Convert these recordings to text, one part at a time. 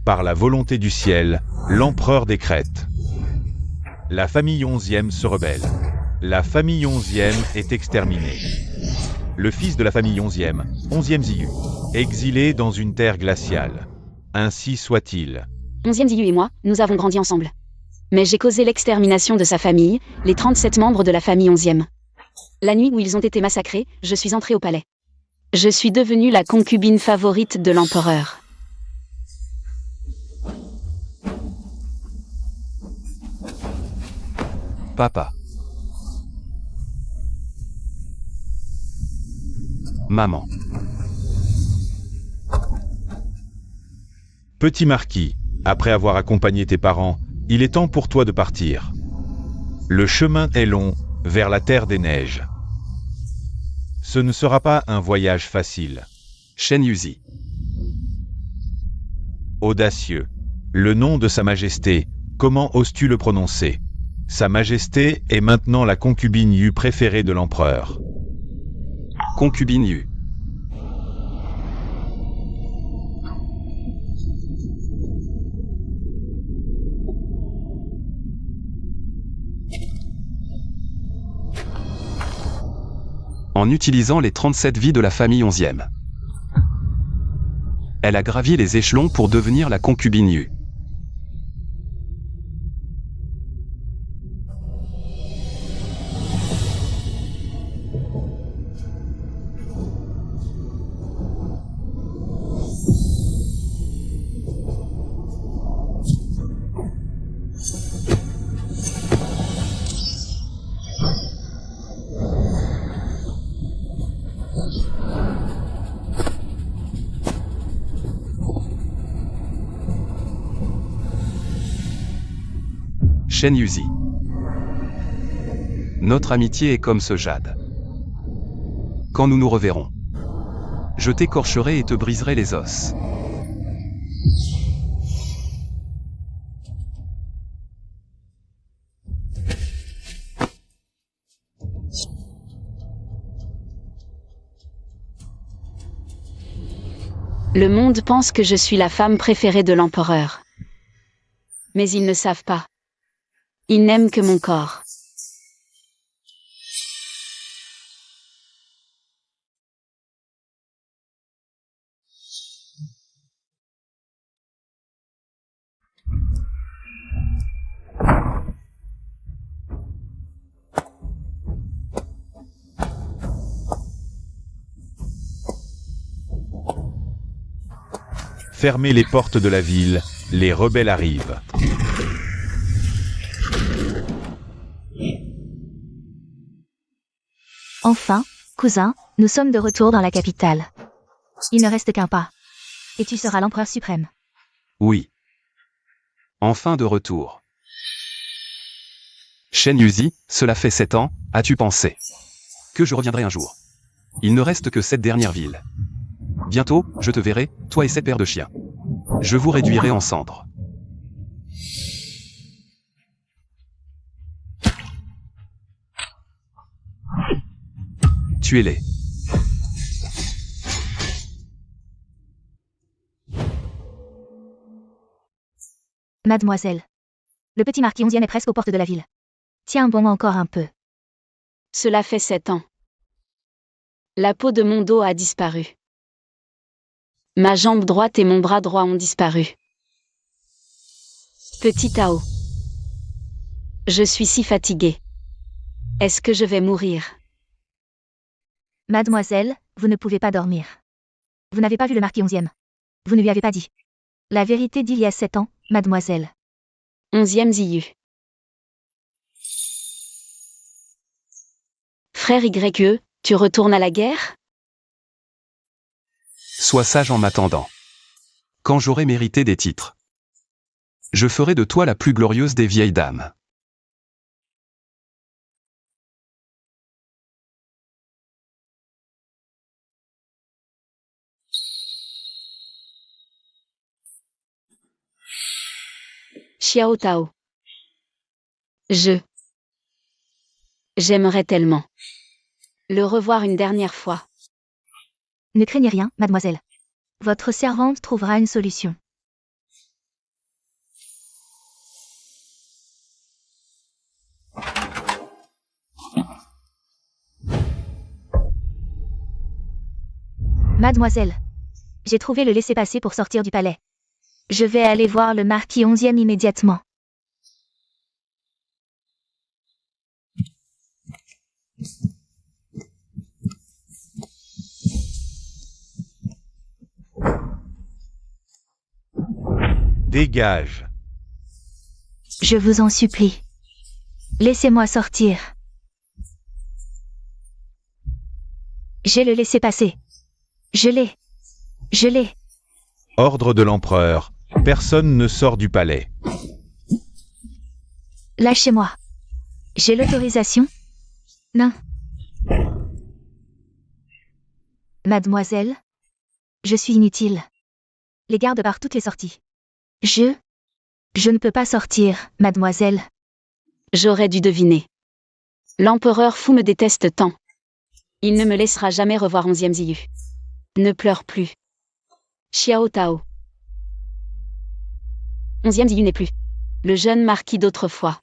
Par la volonté du ciel, l'empereur décrète. La famille 11e se rebelle. La famille 11e est exterminée. Le fils de la famille 11e, 11e Ziyu, exilé dans une terre glaciale. Ainsi soit-il. 11e Ziyu et moi, nous avons grandi ensemble. Mais j'ai causé l'extermination de sa famille, les 37 membres de la famille 11e. La nuit où ils ont été massacrés, je suis entrée au palais. Je suis devenue la concubine favorite de l'empereur. Papa. Maman. Petit marquis, après avoir accompagné tes parents, il est temps pour toi de partir. Le chemin est long, vers la terre des neiges. Ce ne sera pas un voyage facile. Shen Yuzi. Audacieux. Le nom de Sa Majesté, comment oses-tu le prononcer? Sa Majesté est maintenant la concubine Yu préférée de l'empereur. Concubine Yu. En utilisant les 37 vies de la famille 11e. Elle a gravi les échelons pour devenir la concubine Yu. Shen Yuzi. Notre amitié est comme ce jade. Quand nous nous reverrons, je t'écorcherai et te briserai les os. Le monde pense que je suis la femme préférée de l'empereur. Mais ils ne savent pas. Ils n'aiment que mon corps. Fermez les portes de la ville, les rebelles arrivent. Enfin, cousin, nous sommes de retour dans la capitale. Il ne reste qu'un pas. Et tu seras l'empereur suprême. Oui. Enfin de retour. Shen Yuzi, cela fait 7 ans, as-tu pensé que je reviendrai un jour? Il ne reste que cette dernière ville. Bientôt, je te verrai, toi et cette paire de chiens. Je vous réduirai en cendres. Tuez-les. Mademoiselle. Le petit marquis 11e est presque aux portes de la ville. Tiens bon encore un peu. Cela fait 7 ans. La peau de mon dos a disparu. Ma jambe droite et mon bras droit ont disparu. Petit Tao. Je suis si fatiguée. Est-ce que je vais mourir? Mademoiselle, vous ne pouvez pas dormir. Vous n'avez pas vu le marquis 11e. Vous ne lui avez pas dit. La vérité d'il y a 7 ans, mademoiselle. 11e Ziyu. Frère YE, tu retournes à la guerre? Sois sage en m'attendant. Quand j'aurai mérité des titres, je ferai de toi la plus glorieuse des vieilles dames. Xiao Tao. J'aimerais tellement le revoir une dernière fois. Ne craignez rien, mademoiselle. Votre servante trouvera une solution. Mademoiselle. J'ai trouvé le laissez-passer pour sortir du palais. Je vais aller voir le marquis 11e immédiatement. Dégage. Je vous en supplie. Laissez-moi sortir. J'ai le laissez-passer. Je l'ai. Je l'ai. Ordre de l'empereur. Personne ne sort du palais. Lâchez-moi. J'ai l'autorisation? Non. Mademoiselle? Je suis inutile. Les gardes barrent toutes les sorties. Je ne peux pas sortir, mademoiselle. J'aurais dû deviner. L'empereur fou me déteste tant. Il ne me laissera jamais revoir 11e Ziyu. Ne pleure plus. Xiao Tao. 11e Ziyu n'est plus. Le jeune marquis d'autrefois.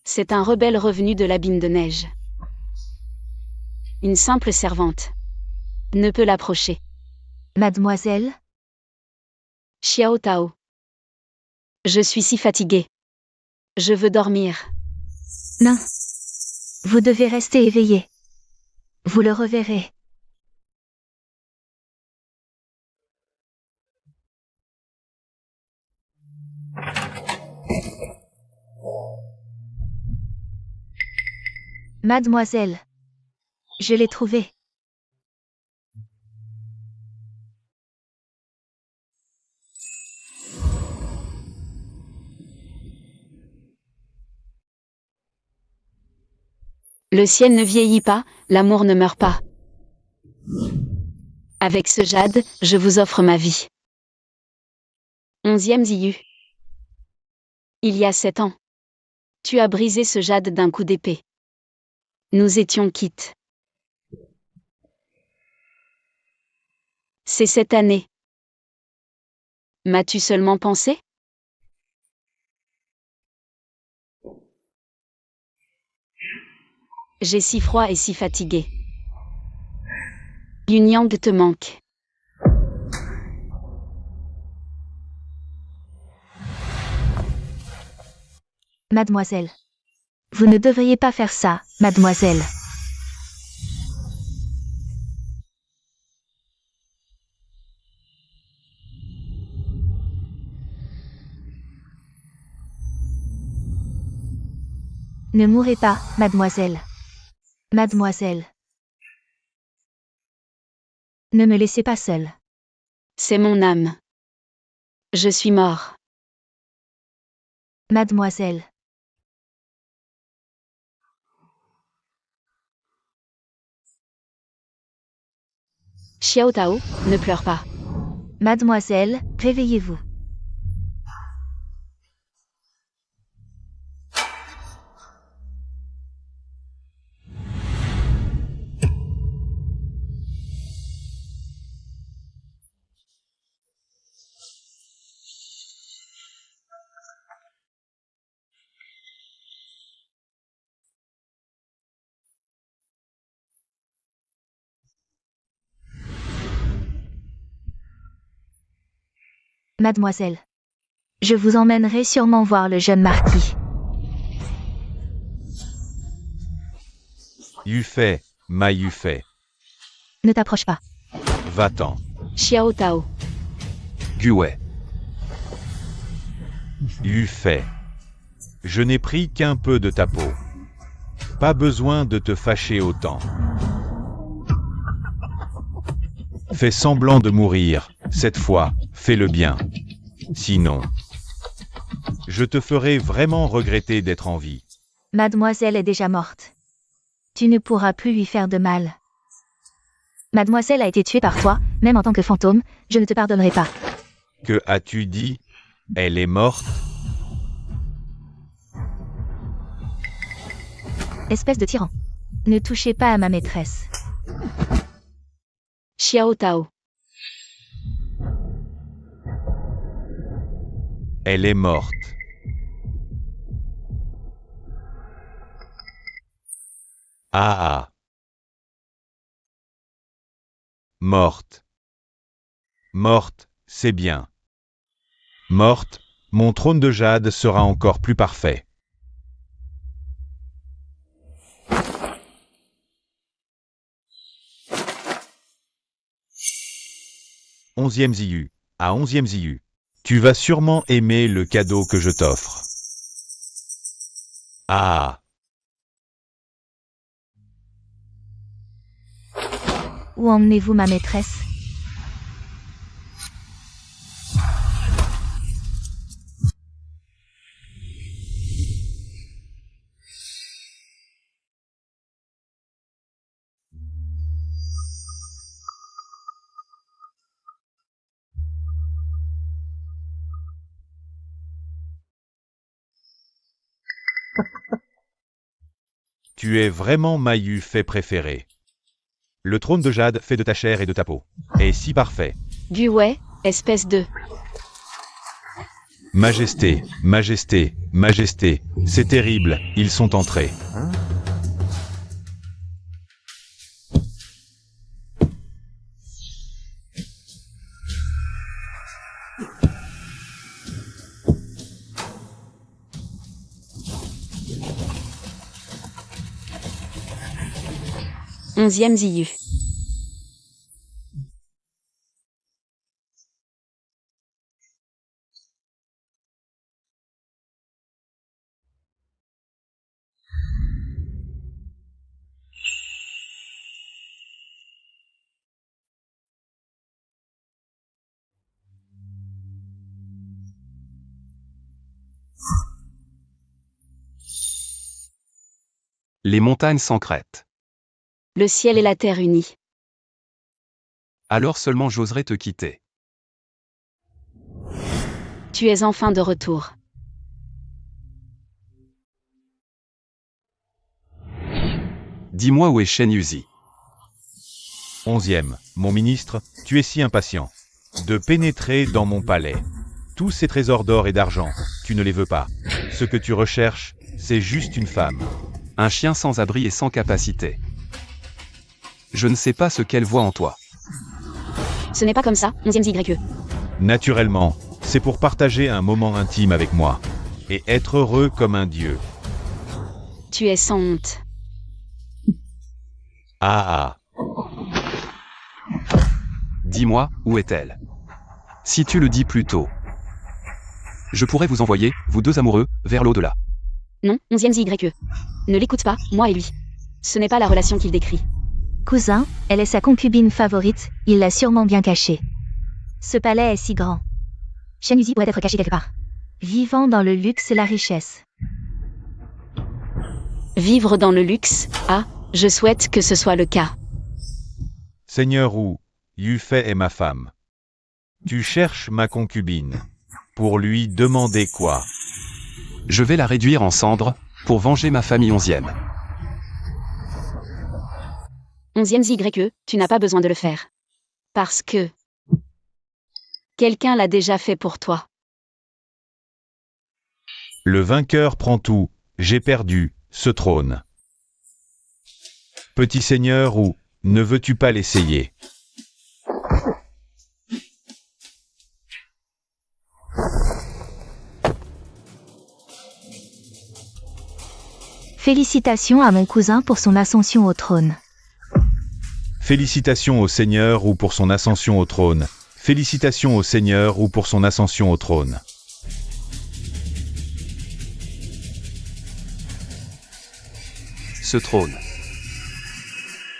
C'est un rebelle revenu de l'abîme de neige. Une simple servante. Ne peut l'approcher. Mademoiselle? Xiao Tao. Je suis si fatiguée. Je veux dormir. Non. Vous devez rester éveillé. Vous le reverrez. Mademoiselle. Je l'ai trouvé. Le ciel ne vieillit pas, l'amour ne meurt pas. Avec ce jade, je vous offre ma vie. 11e Ziyu. Il y a 7 ans. Tu as brisé ce jade d'un coup d'épée. Nous étions quittes. C'est cette année. M'as-tu seulement pensé? J'ai si froid et si fatigué. Yunyang te manque. Mademoiselle. Vous ne devriez pas faire ça, mademoiselle. Ne mourrez pas, mademoiselle. Mademoiselle. Ne me laissez pas seule. C'est mon âme. Je suis mort. Mademoiselle. Xiao Tao, ne pleure pas. Mademoiselle, réveillez-vous. Mademoiselle. Je vous emmènerai sûrement voir le jeune marquis. Yufei, ma Yufei. Ne t'approche pas. Va-t'en. Xiao Tao. Guwei. Yufei. Je n'ai pris qu'un peu de ta peau. Pas besoin de te fâcher autant. Fais semblant de mourir, cette fois, fais le bien. Sinon, je te ferai vraiment regretter d'être en vie. Mademoiselle est déjà morte. Tu ne pourras plus lui faire de mal. Mademoiselle a été tuée par toi, même en tant que fantôme, je ne te pardonnerai pas. Que as-tu dit? Elle est morte? Espèce de tyran. Ne touchez pas à ma maîtresse. Xiao Tao. Elle est morte. Ah ah. Morte. Morte, c'est bien. Morte, mon trône de jade sera encore plus parfait. Onzième Ziyu. À 11e Ziyu. Tu vas sûrement aimer le cadeau que je t'offre. Ah. Où emmenez-vous ma maîtresse? Tu es vraiment ma fait préférée. Le trône de jade fait de ta chair et de ta peau. Est si parfait. Guwei, espèce de... Majesté, majesté, majesté. C'est terrible, ils sont entrés. Onzième Ziyu. Les montagnes sans crête. Le ciel et la terre unis. Alors seulement j'oserais te quitter. Tu es enfin de retour. Dis-moi où est Shen Yuzi. 11e. Mon ministre, tu es si impatient de pénétrer dans mon palais. Tous ces trésors d'or et d'argent, tu ne les veux pas. Ce que tu recherches, c'est juste une femme. Un chien sans abri et sans capacité. Je ne sais pas ce qu'elle voit en toi. Ce n'est pas comme ça, 11e YE. Naturellement, c'est pour partager un moment intime avec moi. Et être heureux comme un dieu. Tu es sans honte. Ah ah. Dis-moi, où est-elle? Si tu le dis plus tôt, je pourrais vous envoyer, vous deux amoureux, vers l'au-delà. Non, 11e YE. Ne l'écoute pas, moi et lui. Ce n'est pas la relation qu'il décrit. Cousin, elle est sa concubine favorite, il l'a sûrement bien cachée. Ce palais est si grand. Shen Yuzi doit être caché quelque part. Vivant dans le luxe et la richesse. Vivre dans le luxe, ah, je souhaite que ce soit le cas. Seigneur Wu, Yufei est ma femme. Tu cherches ma concubine. Pour lui demander quoi? Je vais la réduire en cendres, pour venger ma famille 11e. 11e YE, tu n'as pas besoin de le faire. Parce que... quelqu'un l'a déjà fait pour toi. Le vainqueur prend tout, j'ai perdu, ce trône. Petit seigneur Wu, ne veux-tu pas l'essayer? Félicitations à mon cousin pour son ascension au trône. Félicitations au Seigneur ou pour son ascension au trône. Félicitations au Seigneur ou pour son ascension au trône. Ce trône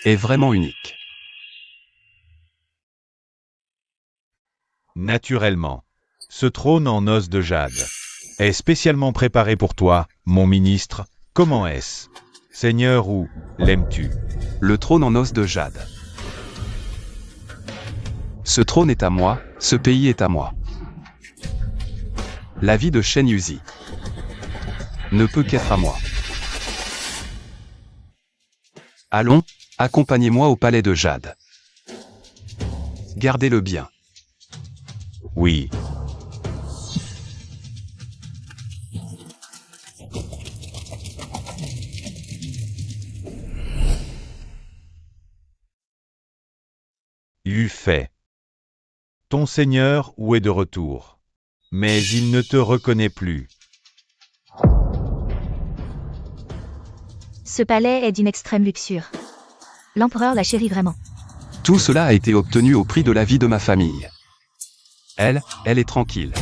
est vraiment unique. Naturellement. Ce trône en os de jade est spécialement préparé pour toi, mon ministre. Comment est-ce? Seigneur Wu, l'aimes-tu? Le trône en os de jade. Ce trône est à moi, ce pays est à moi. La vie de Shen Yuzi ne peut qu'être à moi. Allons, accompagnez-moi au palais de jade. Gardez-le bien. Oui. qu'as-tu fait? Ton Seigneur où est de retour. Mais il ne te reconnaît plus. Ce palais est d'une extrême luxure. L'empereur la chérit vraiment. Tout cela a été obtenu au prix de la vie de ma famille. Elle est tranquille.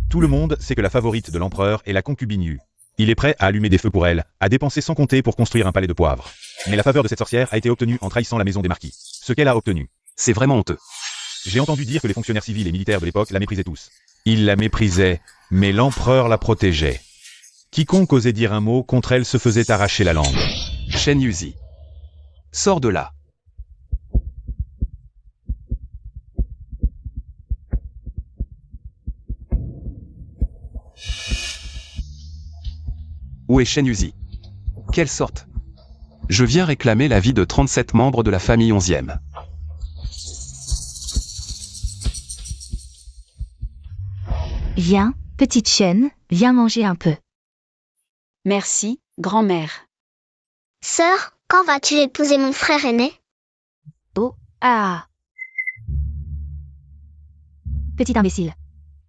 Tout le monde sait que la favorite de l'empereur est la concubine Yu. Il est prêt à allumer des feux pour elle, à dépenser sans compter pour construire un palais de poivre. Mais la faveur de cette sorcière a été obtenue en trahissant la maison des marquis. Ce qu'elle a obtenu. C'est vraiment honteux. J'ai entendu dire que les fonctionnaires civils et militaires de l'époque la méprisaient tous. Ils la méprisaient, mais l'empereur la protégeait. Quiconque osait dire un mot contre elle se faisait arracher la langue. Shen Yuzi. Sors de là. Où est Shen Yuzi? Quelle sorte? Je viens réclamer la vie de 37 membres de la famille 11e. Viens, petite Shen, viens manger un peu. Merci, grand-mère. Sœur, quand vas-tu épouser mon frère aîné? Ah. Petit imbécile.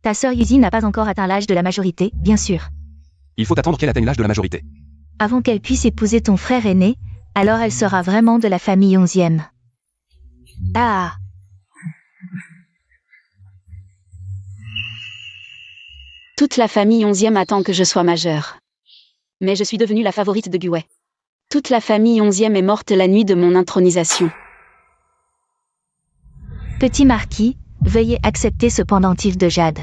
Ta sœur Yuzi n'a pas encore atteint l'âge de la majorité, bien sûr. Il faut attendre qu'elle atteigne l'âge de la majorité. Avant qu'elle puisse épouser ton frère aîné, alors elle sera vraiment de la famille 11e. Ah. Toute la famille 11e attend que je sois majeure. Mais je suis devenue la favorite de Guwei. Toute la famille 11e est morte la nuit de mon intronisation. Petit marquis, veuillez accepter ce pendentif de jade.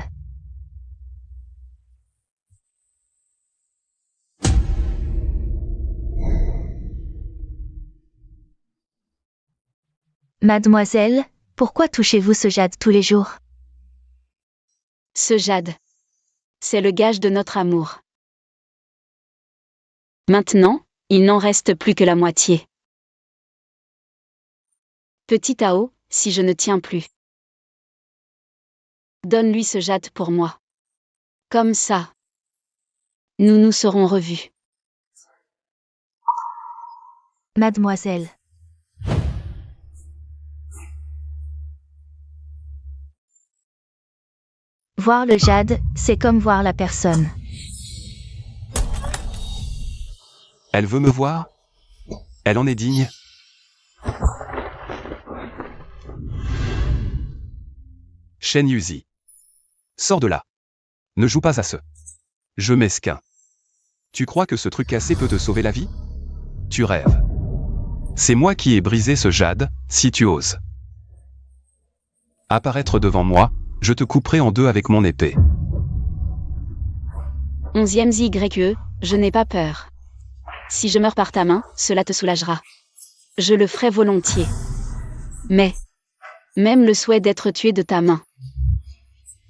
Mademoiselle, pourquoi touchez-vous ce jade tous les jours? Ce jade. C'est le gage de notre amour. Maintenant, il n'en reste plus que la moitié. Petit Tao, si je ne tiens plus. Donne-lui ce jade pour moi. Comme ça. Nous nous serons revus. Mademoiselle. Voir le jade, c'est comme voir la personne. Elle veut me voir? Elle en est digne? Shen Yuzi. Sors de là. Ne joue pas à ce jeu mesquin. Tu crois que ce truc cassé peut te sauver la vie? Tu rêves. C'est moi qui ai brisé ce jade, si tu oses apparaître devant moi, je te couperai en deux avec mon épée. 11e ZYE, je n'ai pas peur. Si je meurs par ta main, cela te soulagera. Je le ferai volontiers. Mais, même le souhait d'être tué de ta main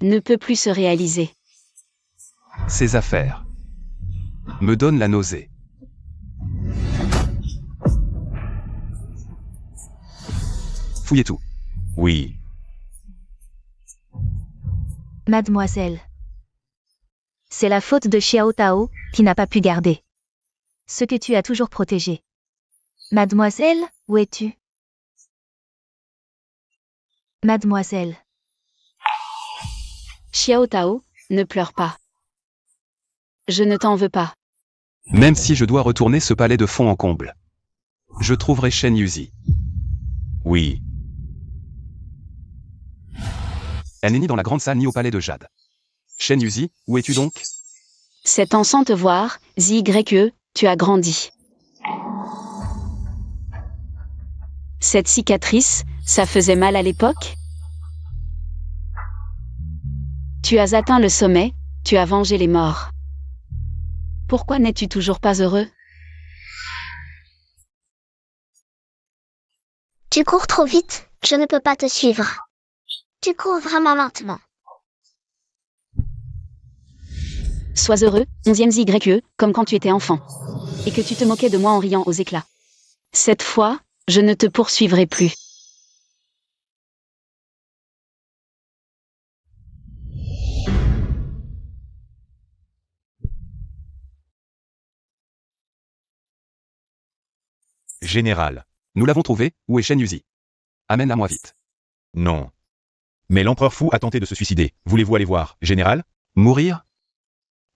ne peut plus se réaliser. Ces affaires me donnent la nausée. Fouillez tout. Oui. Mademoiselle. C'est la faute de Xiao Tao, qui n'a pas pu garder ce que tu as toujours protégé. Mademoiselle, où es-tu? Mademoiselle. Xiao Tao, ne pleure pas. Je ne t'en veux pas. Même si je dois retourner ce palais de fond en comble, je trouverai Shen Yuzi. Oui. Elle n'est ni dans la grande salle ni au palais de Jade. Shen Yuzi, où es-tu donc? C'est en sans te voir, ZYE, tu as grandi. Cette cicatrice, ça faisait mal à l'époque? Tu as atteint le sommet, tu as vengé les morts. Pourquoi n'es-tu toujours pas heureux? Tu cours trop vite, je ne peux pas te suivre. Tu cours vraiment lentement. Sois heureux, 11e ZYE, comme quand tu étais enfant. Et que tu te moquais de moi en riant aux éclats. Cette fois, je ne te poursuivrai plus. Général. Nous l'avons trouvé, où est Shen Yuzi? Amène-la-moi vite. Non. Mais l'empereur Fu a tenté de se suicider. Voulez-vous aller voir, général? Mourir?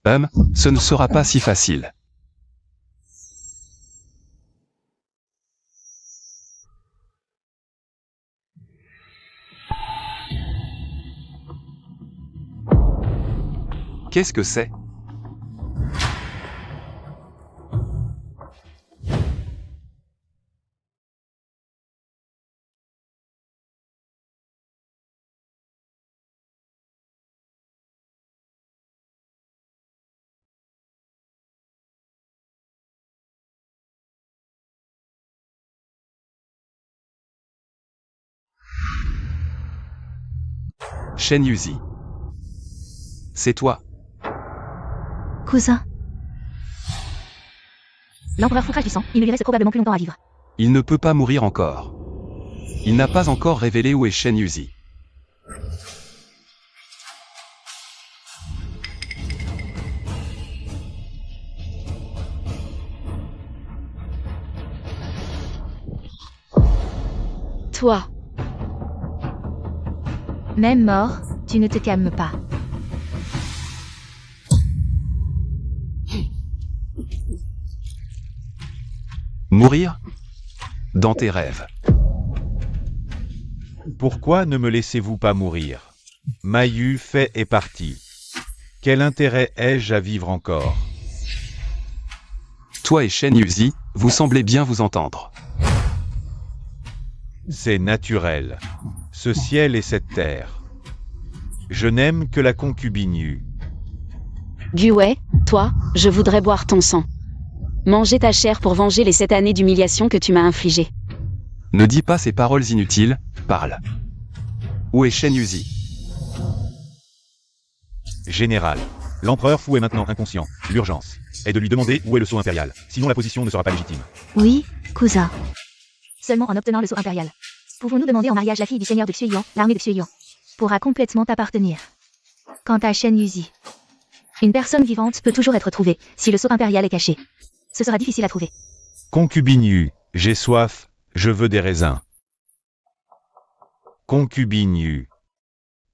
Ce ne sera pas si facile. Qu'est-ce que c'est? Shen Yuzi. C'est toi. Cousin. L'empereur Fu crache du sang, il ne lui reste probablement plus longtemps à vivre. Il ne peut pas mourir encore. Il n'a pas encore révélé où est Shen Yuzi. Toi, Même mort, tu ne te calmes pas. Mourir? Dans tes rêves. Pourquoi ne me laissez-vous pas mourir? Mayu fait est parti. Quel intérêt ai-je à vivre encore? Toi et Shen Yuzi, vous semblez bien vous entendre. C'est naturel. Ce ciel et cette terre. Je n'aime que la concubine Yu. Guwei, toi, je voudrais boire ton sang. Manger ta chair pour venger les 7 années d'humiliation que tu m'as infligées. Ne dis pas ces paroles inutiles, parle. Où est Shen Yuzi? Général, l'empereur Fu est maintenant inconscient. L'urgence est de lui demander où est le sceau impérial. Sinon la position ne sera pas légitime. Oui, cousin. Seulement en obtenant le sceau impérial. Pouvons-nous demander en mariage la fille du seigneur de Xue-Yuan, l'armée de Xue-Yuan pourra complètement t'appartenir. Quant à Shen Yuzi, une personne vivante peut toujours être trouvée, si le sceau impérial est caché. Ce sera difficile à trouver. Concubine Yu, j'ai soif, je veux des raisins. Concubine Yu,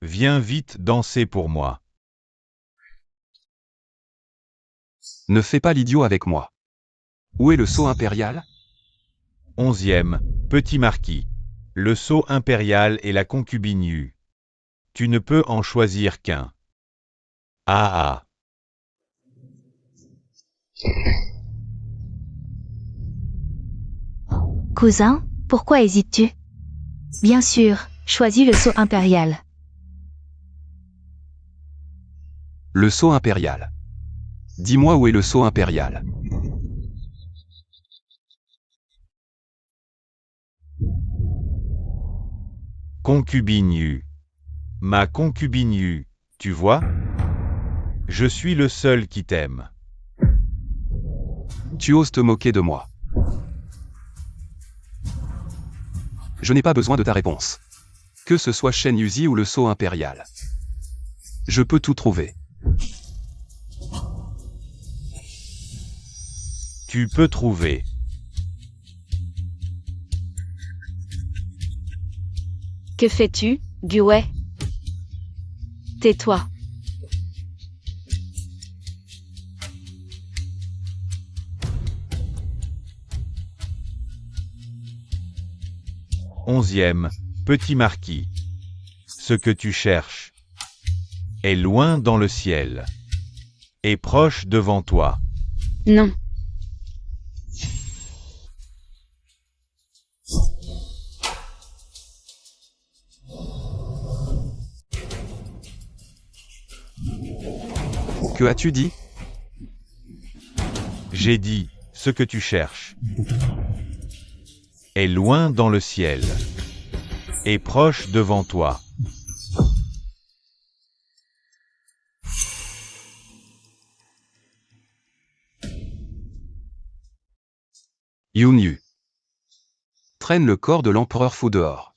viens vite danser pour moi. Ne fais pas l'idiot avec moi. Où est le sceau impérial? 11e, petit marquis. Le sceau impérial et la concubine Yu. Tu ne peux en choisir qu'un. Ah ah. Cousin, pourquoi hésites-tu? Bien sûr, choisis le sceau impérial. Le sceau impérial. Dis-moi où est le sceau impérial. Concubine Yu. Ma concubine Yu, tu vois? Je suis le seul qui t'aime. Tu oses te moquer de moi. Je n'ai pas besoin de ta réponse. Que ce soit Shen Yuzi ou le sceau impérial. Je peux tout trouver. Tu peux trouver. Que fais-tu, Guwei? Tais-toi. Onzième, petit marquis. Ce que tu cherches est loin dans le ciel et proche devant toi. Non. Que as-tu dit? J'ai dit, ce que tu cherches est loin dans le ciel et proche devant toi. Yunyu. Traîne le corps de l'empereur Fu dehors.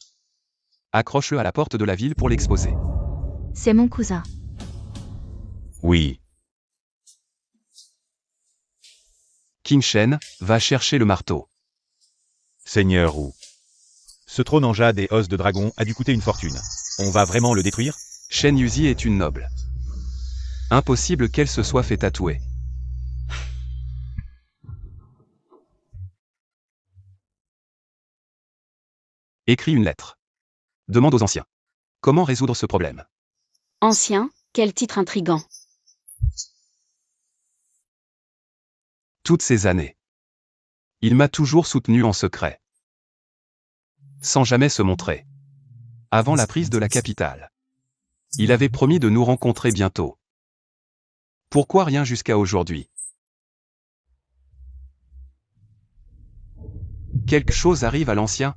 Accroche-le à la porte de la ville pour l'exposer. C'est mon cousin. Oui. King Shen, va chercher le marteau. Seigneur Wu. Ce trône en jade et os de dragon a dû coûter une fortune. On va vraiment le détruire? Shen Yuzi est une noble. Impossible qu'elle se soit fait tatouer. Écris une lettre. Demande aux anciens. Comment résoudre ce problème? Ancien, quel titre intrigant. Toutes ces années. Il m'a toujours soutenu en secret. Sans jamais se montrer. Avant la prise de la capitale. Il avait promis de nous rencontrer bientôt. Pourquoi rien jusqu'à aujourd'hui? Quelque chose arrive à l'ancien?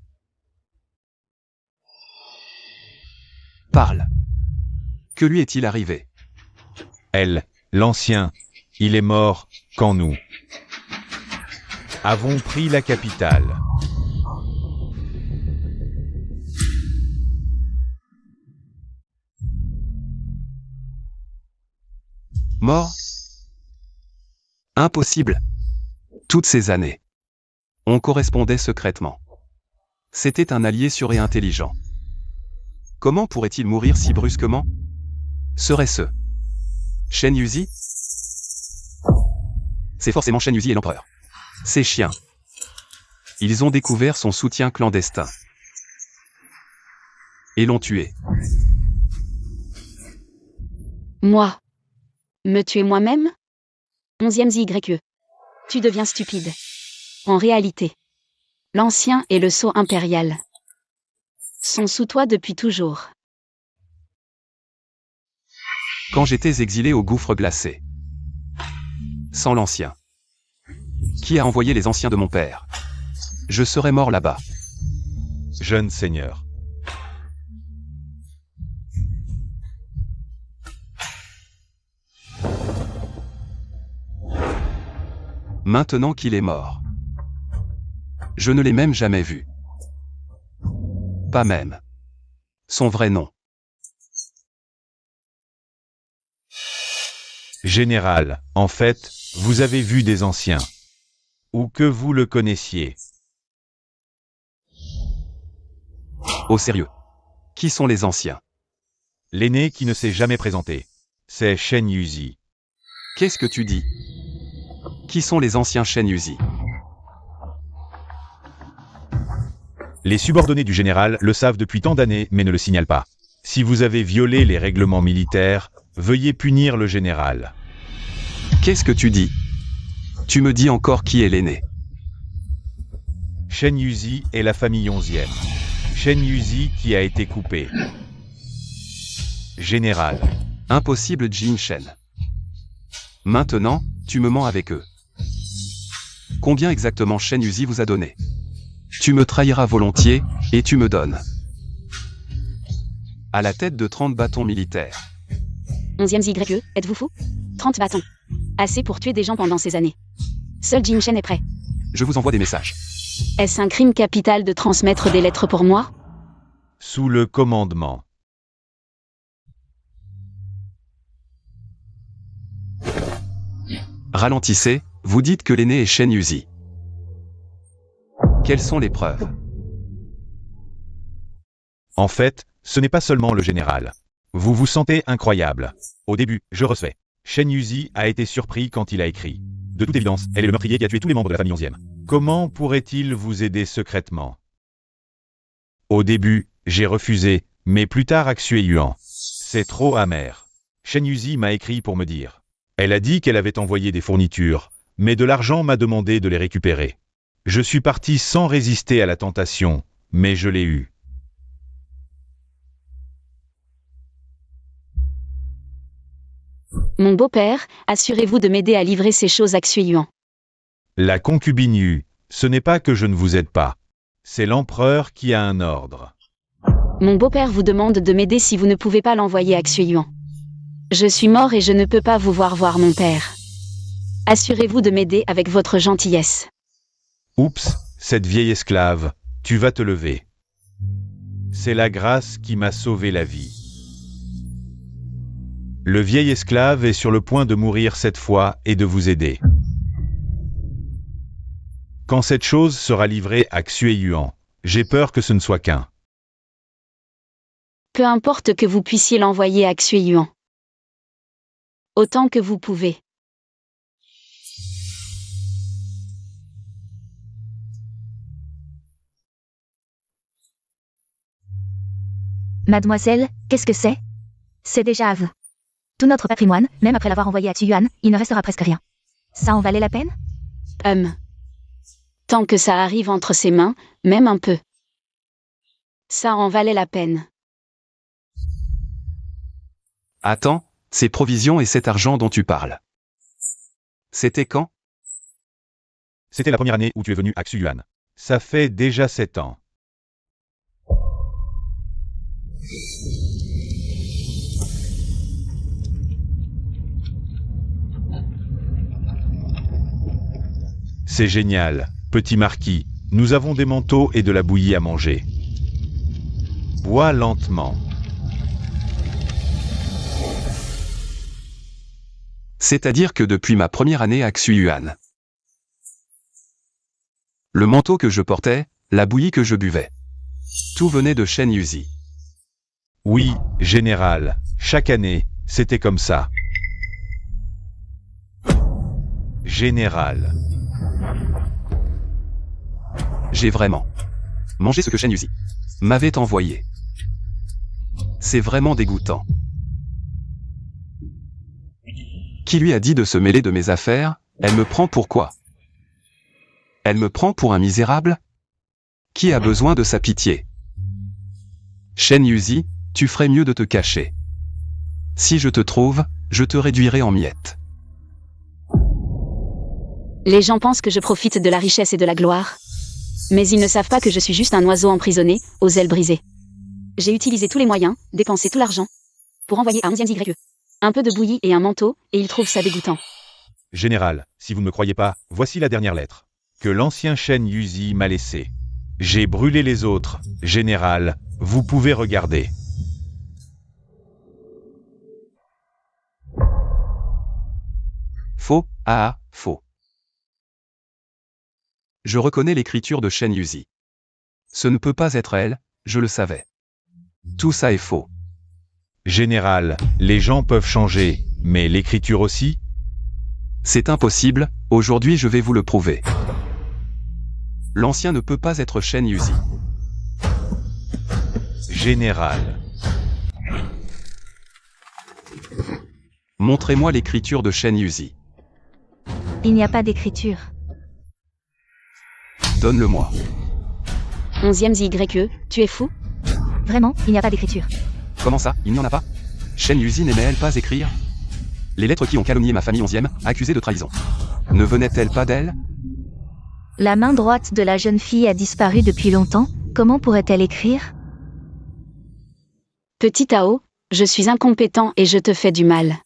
Parle. Que lui est-il arrivé? L'ancien, il est mort quand nous avons pris la capitale. Mort? Impossible. Toutes ces années. On correspondait secrètement. C'était un allié sûr et intelligent. Comment pourrait-il mourir si brusquement? Serait-ce Shen Yuzi? C'est forcément Shen Yuzi et l'empereur. Ces chiens. Ils ont découvert son soutien clandestin. Et l'ont tué. Moi. Me tuer moi-même? 11e ZYE. Tu deviens stupide. En réalité, l'ancien et le sceau impérial sont sous toi depuis toujours. Quand j'étais exilé au gouffre glacé. Sans l'ancien. Qui a envoyé les anciens de mon père? Je serais mort là-bas. Jeune seigneur. Maintenant qu'il est mort. Je ne l'ai même jamais vu. Pas même. Son vrai nom. Général, en fait, vous avez vu des anciens. Ou que vous le connaissiez. Au sérieux. Qui sont les anciens? L'aîné qui ne s'est jamais présenté. C'est Shen Yuzi. Qu'est-ce que tu dis? Qui sont les anciens Shen Yuzi? Les subordonnés du général le savent depuis tant d'années mais ne le signalent pas. Si vous avez violé les règlements militaires, veuillez punir le général. Qu'est-ce que tu dis? Tu me dis encore qui est l'aîné? Shen Yuzi est la famille 11e. Shen Yuzi qui a été coupé. Général. Impossible Jin Shen. Maintenant, tu me mens avec eux. Combien exactement Shen Yuzi vous a donné? Tu me trahiras volontiers, et tu me donnes. À la tête de 30 bâtons militaires. 11e ZYE, êtes-vous fou? 30 bâtons. Assez pour tuer des gens pendant ces années. Seul Jin Shen est prêt. Je vous envoie des messages. Est-ce un crime capital de transmettre des lettres pour moi? Sous le commandement. Ralentissez, vous dites que l'aîné est Shen Yuzi. Quelles sont les preuves? En fait, ce n'est pas seulement le général. Vous vous sentez incroyable. Au début, je recevais. Shen Yuzi a été surpris quand il a écrit. De toute évidence, elle est le meurtrier qui a tué tous les membres de la famille 11e. Comment pourrait-il vous aider secrètement? Au début, j'ai refusé, mais plus tard Xue Yuan. C'est trop amer. Shen Yuzi m'a écrit pour me dire. Elle a dit qu'elle avait envoyé des fournitures, mais de l'argent m'a demandé de les récupérer. Je suis parti sans résister à la tentation, mais je l'ai eu. Mon beau-père, assurez-vous de m'aider à livrer ces choses à Xue Yuan. La concubine Yu, ce n'est pas que je ne vous aide pas. C'est l'empereur qui a un ordre. Mon beau-père vous demande de m'aider si vous ne pouvez pas l'envoyer à Xue Yuan. Je suis mort et je ne peux pas vous voir mon père. Assurez-vous de m'aider avec votre gentillesse. Oups, cette vieille esclave, tu vas te lever. C'est la grâce qui m'a sauvé la vie. Le vieil esclave est sur le point de mourir cette fois et de vous aider. Quand cette chose sera livrée à Xue Yuan, J'ai peur que ce ne soit qu'un. Peu importe que vous puissiez l'envoyer à Xueyuan. Autant que vous pouvez. Mademoiselle, qu'est-ce que c'est? C'est déjà à vous. Tout notre patrimoine, même après l'avoir envoyé à Tuyuan, il ne restera presque rien. Ça en valait la peine? Tant que ça arrive entre ses mains, même un peu. Ça en valait la peine. Attends, ces provisions et cet argent dont tu parles. C'était quand? C'était la première année où tu es venu à Xueyuan. Ça fait déjà 7 ans. C'est génial, petit marquis. Nous avons des manteaux et de la bouillie à manger. Bois lentement. C'est-à-dire que depuis ma première année à Xueyuan. Le manteau que je portais, la bouillie que je buvais. Tout venait de Shen Yuzi. Oui, général. Chaque année, c'était comme ça. Général. J'ai vraiment mangé ce que Shen Yuzi m'avait envoyé. C'est vraiment dégoûtant. Qui lui a dit de se mêler de mes affaires? Elle me prend pour quoi? Elle me prend pour un misérable? Qui a besoin de sa pitié? Shen Yuzi, tu ferais mieux de te cacher. Si je te trouve, je te réduirai en miettes. Les gens pensent que je profite de la richesse et de la gloire. Mais ils ne savent pas que je suis juste un oiseau emprisonné, aux ailes brisées. J'ai utilisé tous les moyens, dépensé tout l'argent, pour envoyer à 11e YE. Un peu de bouillie et un manteau, et ils trouvent ça dégoûtant. Général, si vous ne me croyez pas, voici la dernière lettre. Que l'ancien Shen Yuzi m'a laissée. J'ai brûlé les autres. Général, vous pouvez regarder. Faux, faux. Je reconnais l'écriture de Shen Yuzi. Ce ne peut pas être elle, je le savais. Tout ça est faux. Général, les gens peuvent changer, mais l'écriture aussi? C'est impossible, aujourd'hui je vais vous le prouver. L'ancien ne peut pas être Shen Yuzi. Général. Montrez-moi l'écriture de Shen Yuzi. Il n'y a pas d'écriture. Donne-le-moi. 11e YE, tu es fou? Vraiment, il n'y a pas d'écriture. Comment ça, il n'y en a pas? Shen Yuzi n'aimait-elle pas écrire? Les lettres qui ont calomnié ma famille 11e, accusée de trahison. Ne venaient-elles pas d'elle? La main droite de la jeune fille a disparu depuis longtemps, comment pourrait-elle écrire? Petit Tao, je suis incompétent et je te fais du mal.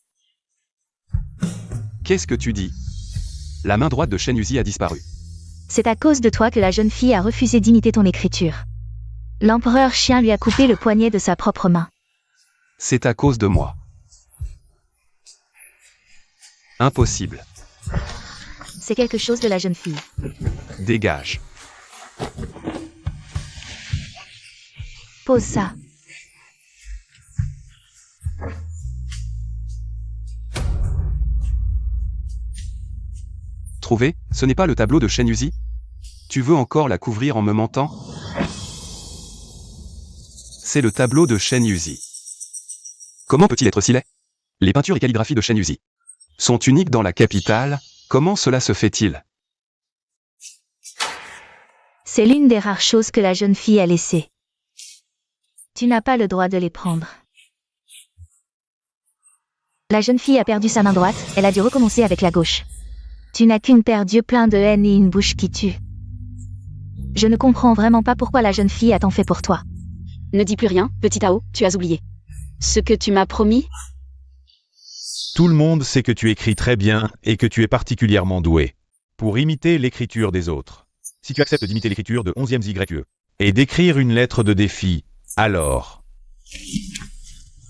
Qu'est-ce que tu dis? La main droite de Shen Yuzi a disparu. C'est à cause de toi que la jeune fille a refusé d'imiter ton écriture. L'empereur chien lui a coupé le poignet de sa propre main. C'est à cause de moi. Impossible. C'est quelque chose de la jeune fille. Dégage. Pose ça. Trouvé, ce n'est pas le tableau de Shen Yuzi? Tu veux encore la couvrir en me mentant? C'est le tableau de Shen Yuzi. Comment peut-il être si laid? Les peintures et calligraphies de Shen Yuzi sont uniques dans la capitale, comment cela se fait-il? C'est l'une des rares choses que la jeune fille a laissées. Tu n'as pas le droit de les prendre. La jeune fille a perdu sa main droite, elle a dû recommencer avec la gauche. Tu n'as qu'une paire d'yeux pleins de haine et une bouche qui tue. Je ne comprends vraiment pas pourquoi la jeune fille a tant fait pour toi. Ne dis plus rien, petit Tao, tu as oublié. Ce que tu m'as promis? Tout le monde sait que tu écris très bien et que tu es particulièrement doué pour imiter l'écriture des autres. Si tu acceptes d'imiter l'écriture de 11e YE et d'écrire une lettre de défi, alors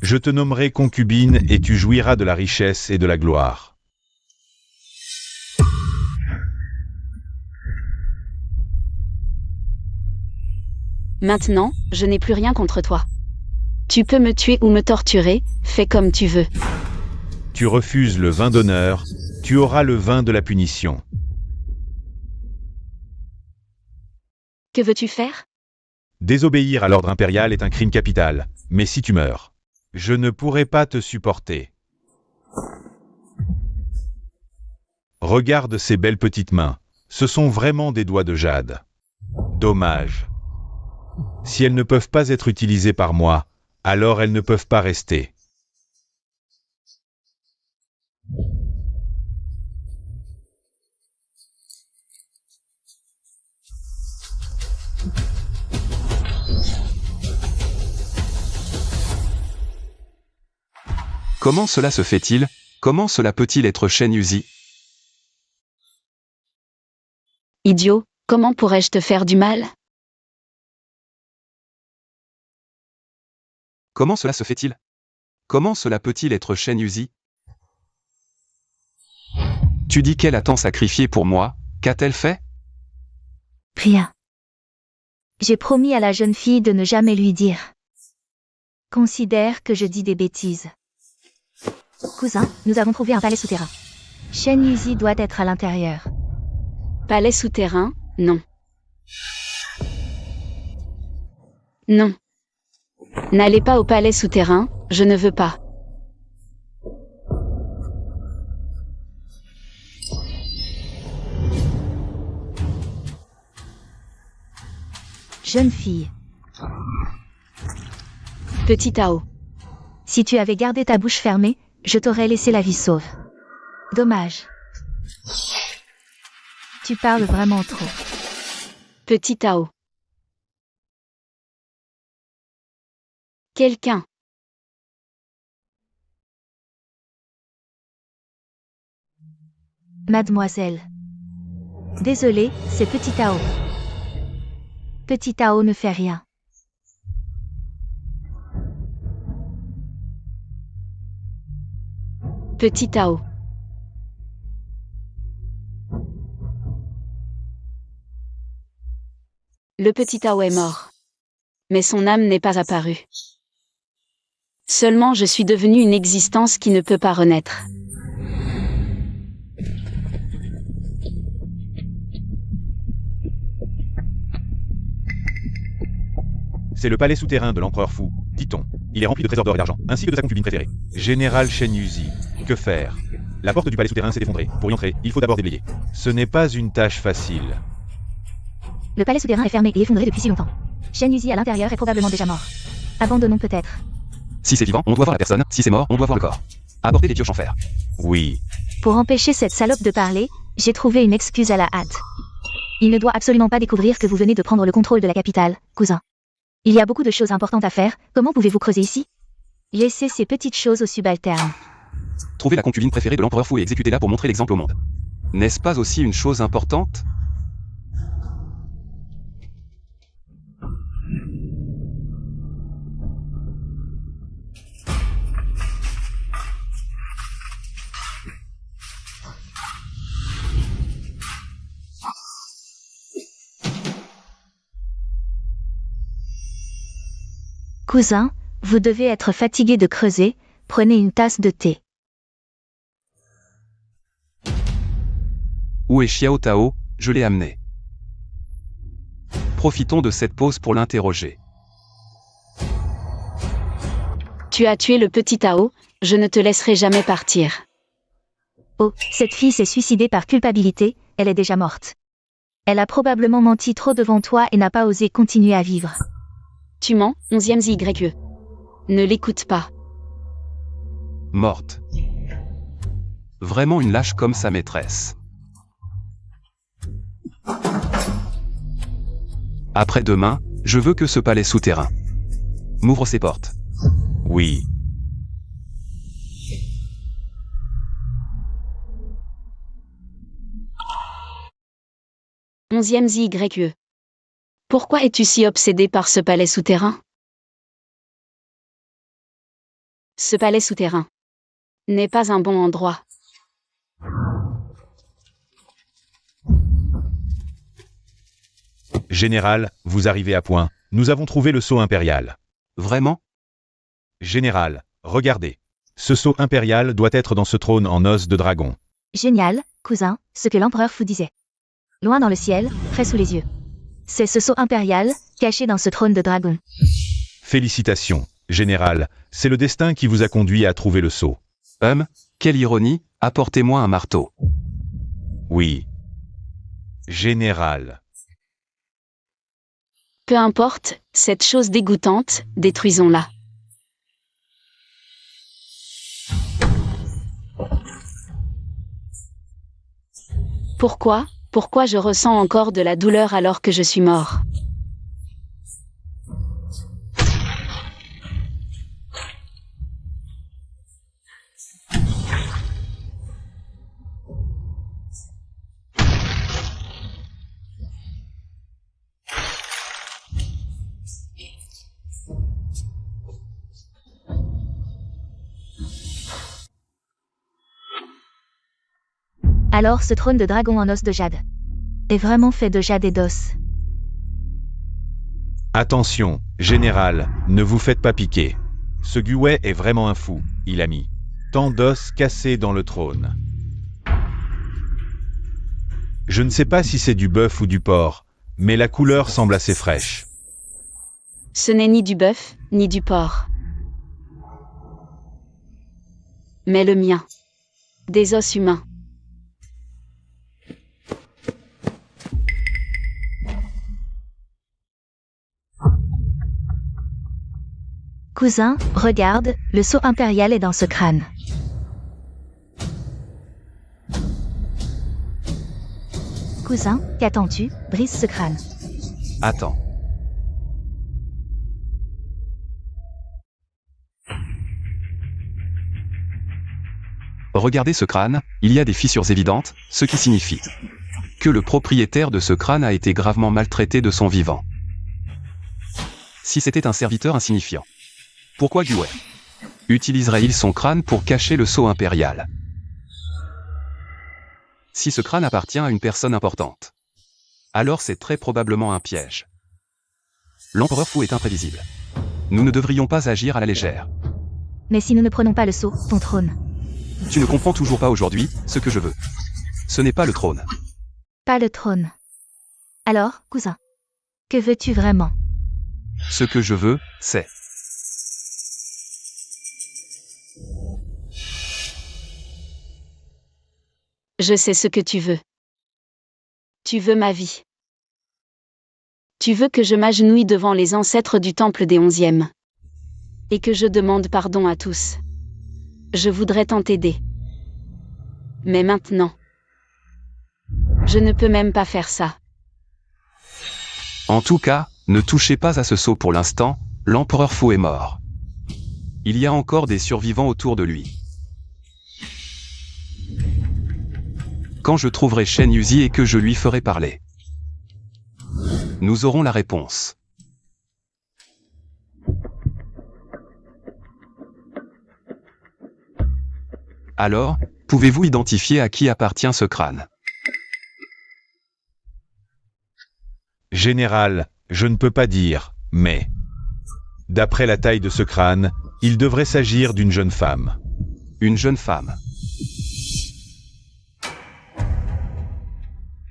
je te nommerai concubine et tu jouiras de la richesse et de la gloire. Maintenant, je n'ai plus rien contre toi. Tu peux me tuer ou me torturer, fais comme tu veux. Tu refuses le vin d'honneur, tu auras le vin de la punition. Que veux-tu faire? Désobéir à l'ordre impérial est un crime capital, mais si tu meurs, je ne pourrai pas te supporter. Regarde ces belles petites mains, ce sont vraiment des doigts de jade. Dommage. Si elles ne peuvent pas être utilisées par moi, alors elles ne peuvent pas rester. Comment cela se fait-il? Comment cela peut-il être Shen Yuzi? Idiot, comment pourrais-je te faire du mal? Comment cela se fait-il? Comment cela peut-il être Shen Yuzi? Tu dis qu'elle a tant sacrifié pour moi, qu'a-t-elle fait? Rien. J'ai promis à la jeune fille de ne jamais lui dire. Considère que je dis des bêtises. Cousin, nous avons trouvé un palais souterrain. Shen Yuzi doit être à l'intérieur. Palais souterrain, non. Non. N'allez pas au palais souterrain, je ne veux pas. Jeune fille, Petit Tao. si tu avais gardé ta bouche fermée, je t'aurais laissé la vie sauve. Dommage. Tu parles vraiment trop. Petit Tao. Quelqu'un. Mademoiselle. Désolé, c'est Petit Tao. Petit Tao ne fait rien. Petit Tao. Le petit Tao est mort. Mais son âme n'est pas apparue. Seulement je suis devenue une existence qui ne peut pas renaître. C'est le palais souterrain de l'empereur fou, dit-on. Il est rempli de trésors d'or et d'argent, ainsi que de sa concubine préférée. Général Shen Yuzi, que faire? La porte du palais souterrain s'est effondrée. Pour y entrer, il faut d'abord déblayer. Ce n'est pas une tâche facile. Le palais souterrain est fermé et effondré depuis si longtemps. Shen Yuzi à l'intérieur est probablement déjà mort. Abandonnons peut-être. Si c'est vivant, on doit voir la personne, si c'est mort, on doit voir le corps. Apportez des pioches en fer. Oui. Pour empêcher cette salope de parler, j'ai trouvé une excuse à la hâte. Il ne doit absolument pas découvrir que vous venez de prendre le contrôle de la capitale, cousin. Il y a beaucoup de choses importantes à faire, comment pouvez-vous creuser ici? Laissez ces petites choses aux subalternes. Trouvez la concubine préférée de l'empereur fou et exécutez-la pour montrer l'exemple au monde. N'est-ce pas aussi une chose importante? Cousin, vous devez être fatigué de creuser, prenez une tasse de thé. Où est Xiao Tao? Je l'ai amené. Profitons de cette pause pour l'interroger. Tu as tué le petit Tao, je ne te laisserai jamais partir. Oh, cette fille s'est suicidée par culpabilité, elle est déjà morte. Elle a probablement menti trop devant toi et n'a pas osé continuer à vivre. Tu mens, 11e ZYE. Ne l'écoute pas. Morte. Vraiment une lâche comme sa maîtresse. Après-demain, je veux que ce palais souterrain m'ouvre ses portes. Oui. Onzième ZYE. Pourquoi es-tu si obsédé par ce palais souterrain? Ce palais souterrain n'est pas un bon endroit. Général, vous arrivez à point. Nous avons trouvé le sceau impérial. Vraiment? Général, regardez. Ce sceau impérial doit être dans ce trône en os de dragon. Génial, cousin, ce que l'empereur Fu disait. Loin dans le ciel, près sous les yeux. C'est ce sceau impérial, caché dans ce trône de dragon. Félicitations, Général, c'est le destin qui vous a conduit à trouver le sceau. Quelle ironie, apportez-moi un marteau. Oui. Général. Peu importe, cette chose dégoûtante, détruisons-la. Pourquoi je ressens encore de la douleur alors que je suis mort? Alors ce trône de dragon en os de jade est vraiment fait de jade et d'os. Attention, Général, ne vous faites pas piquer. Ce Guwei est vraiment un fou, il a mis tant d'os cassés dans le trône. Je ne sais pas si c'est du bœuf ou du porc, mais la couleur semble assez fraîche. Ce n'est ni du bœuf, ni du porc. Mais le mien. Des os humains. Cousin, regarde, le sceau impérial est dans ce crâne. Cousin, qu'attends-tu? Brise ce crâne. Attends. Regardez ce crâne, il y a des fissures évidentes, ce qui signifie que le propriétaire de ce crâne a été gravement maltraité de son vivant. Si c'était un serviteur insignifiant, pourquoi Guwei utiliserait-il son crâne pour cacher le sceau impérial? Si ce crâne appartient à une personne importante, alors c'est très probablement un piège. L'empereur Fu est imprévisible. Nous ne devrions pas agir à la légère. Mais si nous ne prenons pas le sceau, ton trône. Tu ne comprends toujours pas aujourd'hui ce que je veux. Ce n'est pas le trône. Pas le trône. Alors, cousin, que veux-tu vraiment? Ce que je veux, c'est... Je sais ce que tu veux. Tu veux ma vie. Tu veux que je m'agenouille devant les ancêtres du temple des 11e. Et que je demande pardon à tous. Je voudrais tant t'aider. Mais maintenant, je ne peux même pas faire ça. En tout cas, ne touchez pas à ce sceau pour l'instant, l'empereur Fu est mort. Il y a encore des survivants autour de lui. Quand je trouverai Shen Yuzi et que je lui ferai parler, nous aurons la réponse. Alors, pouvez-vous identifier à qui appartient ce crâne? Général, je ne peux pas dire, mais... D'après la taille de ce crâne, il devrait s'agir d'une jeune femme. Une jeune femme.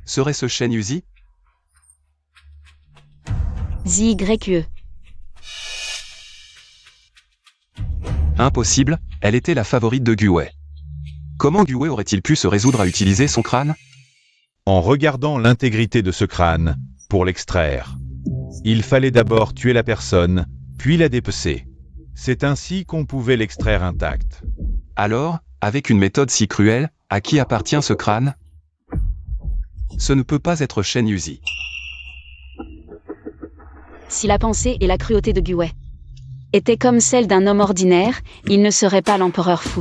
Serait-ce Shen Yuzi? ZYE. Impossible, elle était la favorite de Guwei. Comment Guwei aurait-il pu se résoudre à utiliser son crâne? En regardant l'intégrité de ce crâne, pour l'extraire, il fallait d'abord tuer la personne, puis la dépecer. C'est ainsi qu'on pouvait l'extraire intact. Alors, avec une méthode si cruelle, à qui appartient ce crâne? Ce ne peut pas être Shen Yuzi. Si la pensée et la cruauté de Guwei étaient comme celle d'un homme ordinaire, il ne serait pas l'empereur Fu.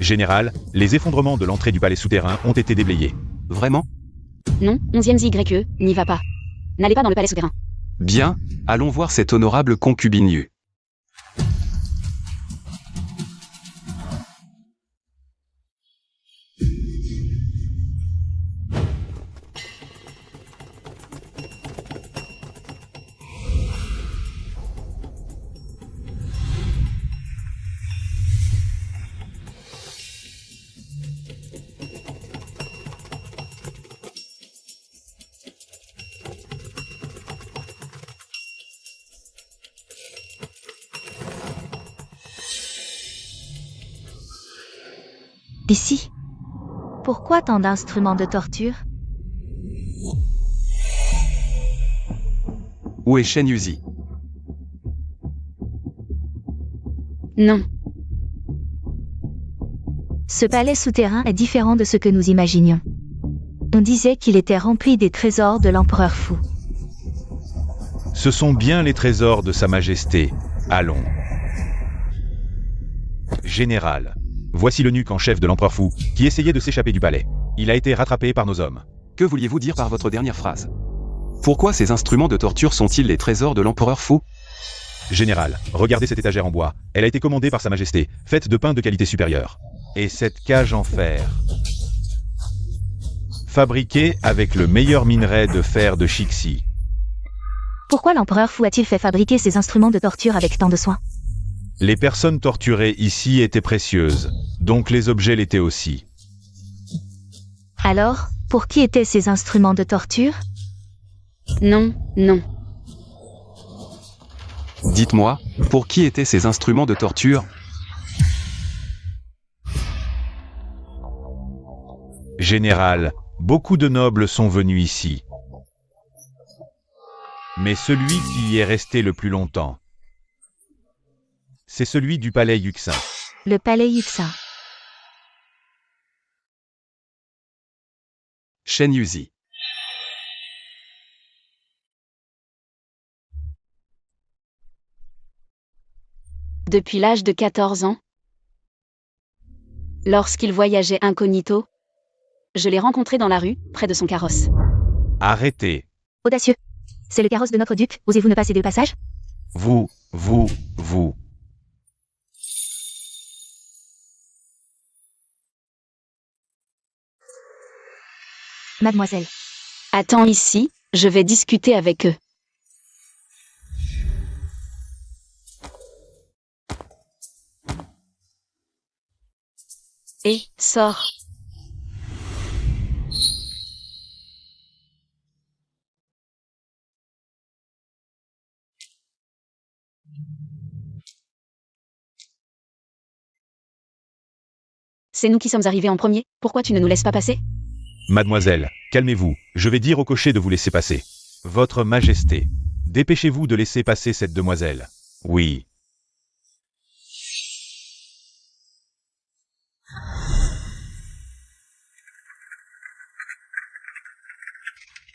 Général, les effondrements de l'entrée du palais souterrain ont été déblayés. Vraiment? Non, 11e ZYE, n'y va pas. N'allez pas dans le palais souterrain. Bien, allons voir cette honorable concubine nue. Ici. Pourquoi tant d'instruments de torture? Où est Shen Yuzi? Non. Ce palais souterrain est différent de ce que nous imaginions. On disait qu'il était rempli des trésors de l'empereur fou. Ce sont bien les trésors de Sa Majesté. Allons. Général, voici l'eunuque en chef de l'empereur fou, qui essayait de s'échapper du palais. Il a été rattrapé par nos hommes. Que vouliez-vous dire par votre dernière phrase? Pourquoi ces instruments de torture sont-ils les trésors de l'empereur fou? Général, regardez cette étagère en bois. Elle a été commandée par Sa Majesté, faite de pain de qualité supérieure. Et cette cage en fer, fabriquée avec le meilleur minerai de fer de Chixi. Pourquoi l'empereur fou a-t-il fait fabriquer ces instruments de torture avec tant de soin? Les personnes torturées ici étaient précieuses, donc les objets l'étaient aussi. Alors, pour qui étaient ces instruments de torture? Non, non. Dites-moi, pour qui étaient ces instruments de torture? Général, beaucoup de nobles sont venus ici. Mais celui qui y est resté le plus longtemps, c'est celui du palais Yuxin. Le palais Yuxin. Shen Yuzi. Depuis l'âge de 14 ans, lorsqu'il voyageait incognito, je l'ai rencontré dans la rue, près de son carrosse. Arrêtez. Audacieux. C'est le carrosse de notre duc, osez-vous ne pas céder le passage? Vous. Mademoiselle. Attends ici, je vais discuter avec eux. Et, sors. C'est nous qui sommes arrivés en premier, pourquoi tu ne nous laisses pas passer? Mademoiselle, calmez-vous, je vais dire au cocher de vous laisser passer. Votre Majesté, dépêchez-vous de laisser passer cette demoiselle. Oui.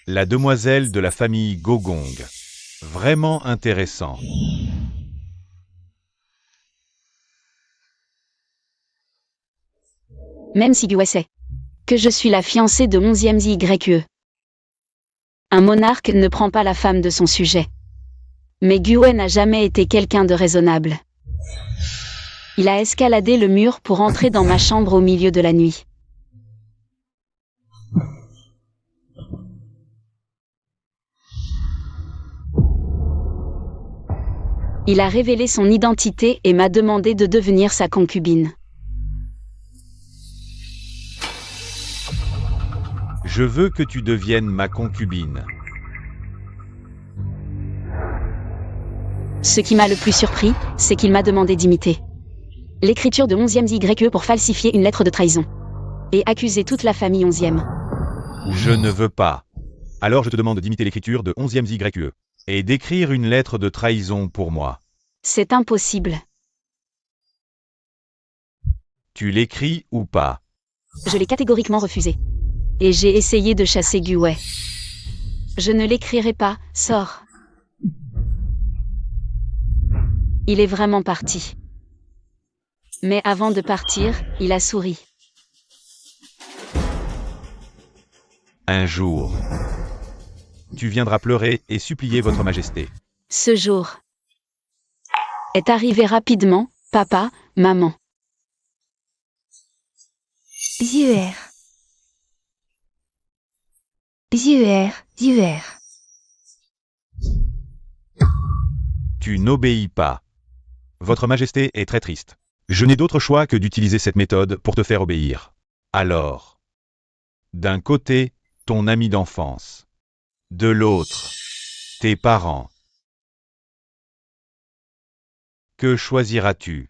La demoiselle de la famille Gogong. Vraiment intéressant. Même si Gué sait que je suis la fiancée de 11e ZYE. Un monarque ne prend pas la femme de son sujet. Mais Gué n'a jamais été quelqu'un de raisonnable. Il a escaladé le mur pour entrer dans ma chambre au milieu de la nuit. Il a révélé son identité et m'a demandé de devenir sa concubine. Je veux que tu deviennes ma concubine. Ce qui m'a le plus surpris, c'est qu'il m'a demandé d'imiter l'écriture de 11e ZYE pour falsifier une lettre de trahison. Et accuser toute la famille 11e. Je ne veux pas. Alors je te demande d'imiter l'écriture de 11e ZYE. Et d'écrire une lettre de trahison pour moi. C'est impossible. Tu l'écris ou pas? Je l'ai catégoriquement refusé. Et j'ai essayé de chasser Gué. Je ne l'écrirai pas, sors. Il est vraiment parti. Mais avant de partir, il a souri. Un jour, tu viendras pleurer et supplier votre Majesté. Ce jour est arrivé rapidement, papa, maman. ZER. ZER, ZER. Tu n'obéis pas. Votre Majesté est très triste. Je n'ai d'autre choix que d'utiliser cette méthode pour te faire obéir. Alors, d'un côté, ton ami d'enfance. De l'autre, tes parents. Que choisiras-tu?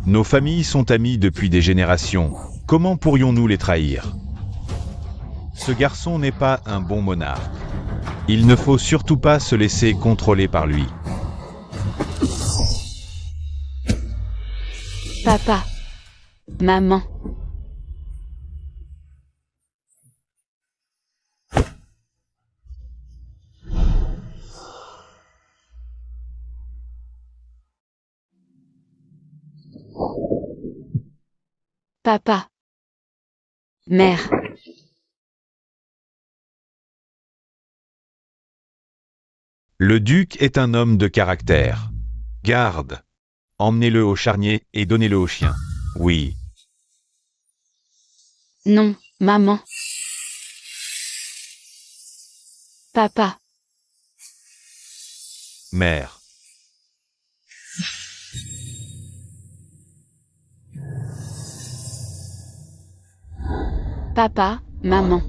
Nos familles sont amies depuis des générations. Comment pourrions-nous les trahir? Ce garçon n'est pas un bon monarque. Il ne faut surtout pas se laisser contrôler par lui. Papa. Maman. Papa. Mère. Le duc est un homme de caractère. Garde. Emmenez-le au charnier et donnez-le au chien. Oui. Non, maman. Papa. Mère. Papa, maman.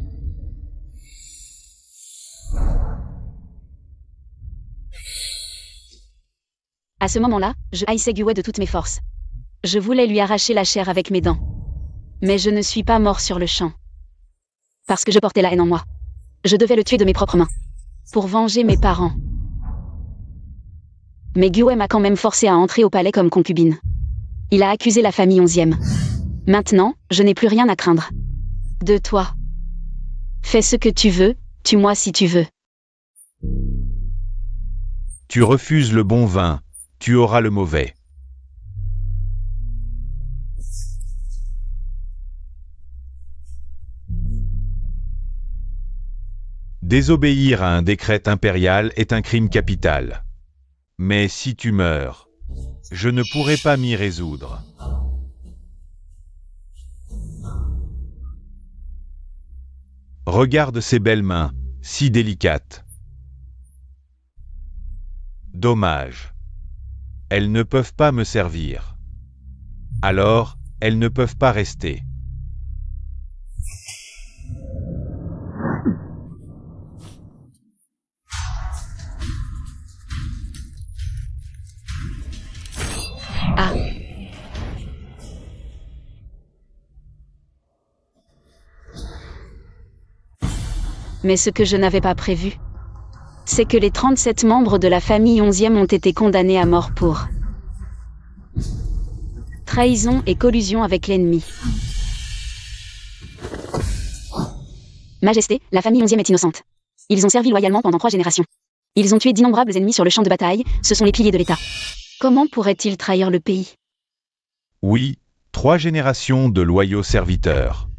À ce moment-là, je haïssais Guwei de toutes mes forces. Je voulais lui arracher la chair avec mes dents. Mais je ne suis pas mort sur le champ. Parce que je portais la haine en moi. Je devais le tuer de mes propres mains. Pour venger mes parents. Mais Guwei m'a quand même forcé à entrer au palais comme concubine. Il a accusé la famille 11e. Maintenant, je n'ai plus rien à craindre. De toi. Fais ce que tu veux, tue-moi si tu veux. Tu refuses le bon vin, tu auras le mauvais. Désobéir à un décret impérial est un crime capital. Mais si tu meurs, je ne pourrai pas m'y résoudre. Regarde ces belles mains, si délicates. Dommage. Elles ne peuvent pas me servir. Alors, elles ne peuvent pas rester. Ah. Mais ce que je n'avais pas prévu, c'est que les 37 membres de la famille 11e ont été condamnés à mort pour trahison et collusion avec l'ennemi. Majesté, la famille 11e est innocente. Ils ont servi loyalement pendant 3 générations. Ils ont tué d'innombrables ennemis sur le champ de bataille, ce sont les piliers de l'État. Comment pourraient-ils trahir le pays? Oui, 3 générations de loyaux serviteurs.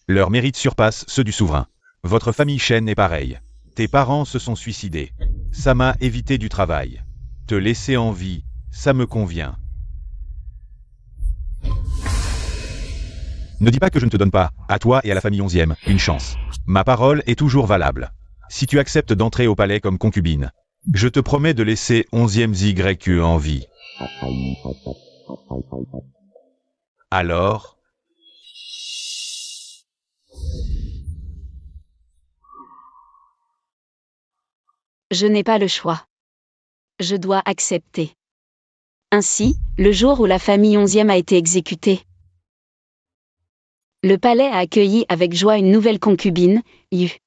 Leurs mérites surpassent ceux du souverain. Votre famille Shen est pareille. Tes parents se sont suicidés. Ça m'a évité du travail. Te laisser en vie, ça me convient. Ne dis pas que je ne te donne pas, à toi et à la famille 11e, une chance. Ma parole est toujours valable. Si tu acceptes d'entrer au palais comme concubine, je te promets de laisser 11e ZYE en vie. Alors, je n'ai pas le choix. Je dois accepter. Ainsi, le jour où la famille 11e a été exécutée, le palais a accueilli avec joie une nouvelle concubine, Yu.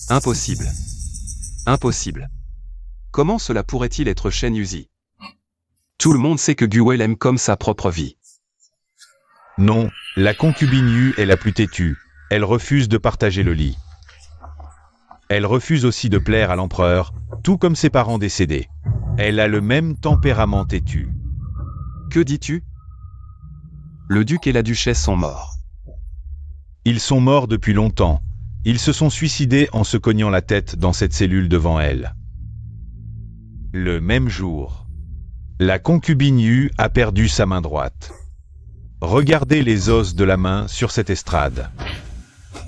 Impossible. Impossible. Comment cela pourrait-il être Shen Yuzi? Tout le monde sait que Guwei l'aime comme sa propre vie. non, la concubine Yu est la plus têtue. Elle refuse de partager le lit. Elle refuse aussi de plaire à l'empereur, tout comme ses parents décédés. Elle a le même tempérament têtu. Que dis-tu? Le duc et la duchesse sont morts. Ils sont morts depuis longtemps. Ils se sont suicidés en se cognant la tête dans cette cellule devant elle. Le même jour, la concubine Yu a perdu sa main droite. Regardez les os de la main sur cette estrade.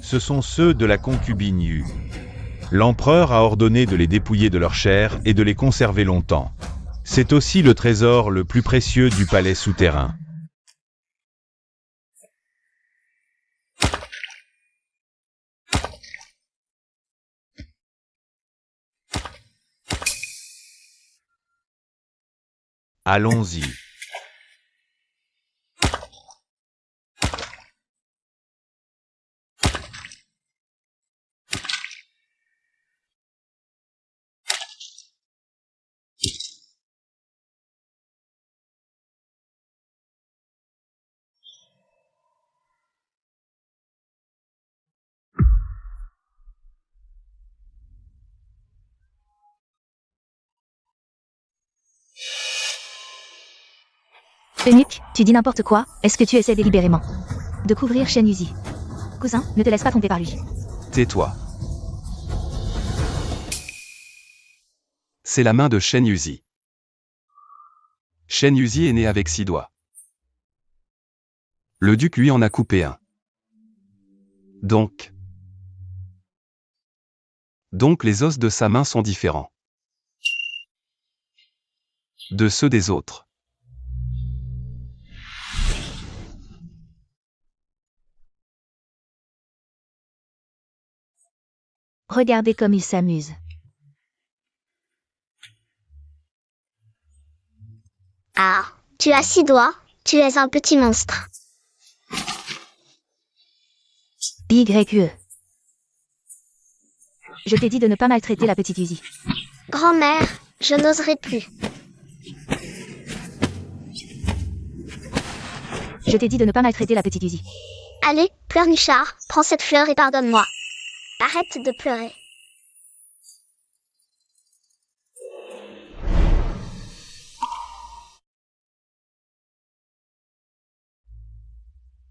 Ce sont ceux de la concubine Yu. L'empereur a ordonné de les dépouiller de leur chair et de les conserver longtemps. C'est aussi le trésor le plus précieux du palais souterrain. Allons-y. Eunuque, tu dis n'importe quoi, est-ce que tu essaies délibérément de couvrir Shen Yuzi? Cousin, ne te laisse pas tromper par lui. Tais-toi. C'est la main de Shen Yuzi. Shen Yuzi est né avec 6 doigts. Le duc lui en a coupé un. Donc les os de sa main sont différents de ceux des autres. Regardez comme il s'amuse. Ah, tu as 6 doigts, tu es un petit monstre. YE. Je t'ai dit de ne pas maltraiter la petite Yuzi. Grand-mère, je n'oserai plus. Je t'ai dit de ne pas maltraiter la petite Yuzi. Allez, pleurnichard, prends cette fleur et pardonne-moi. Arrête de pleurer.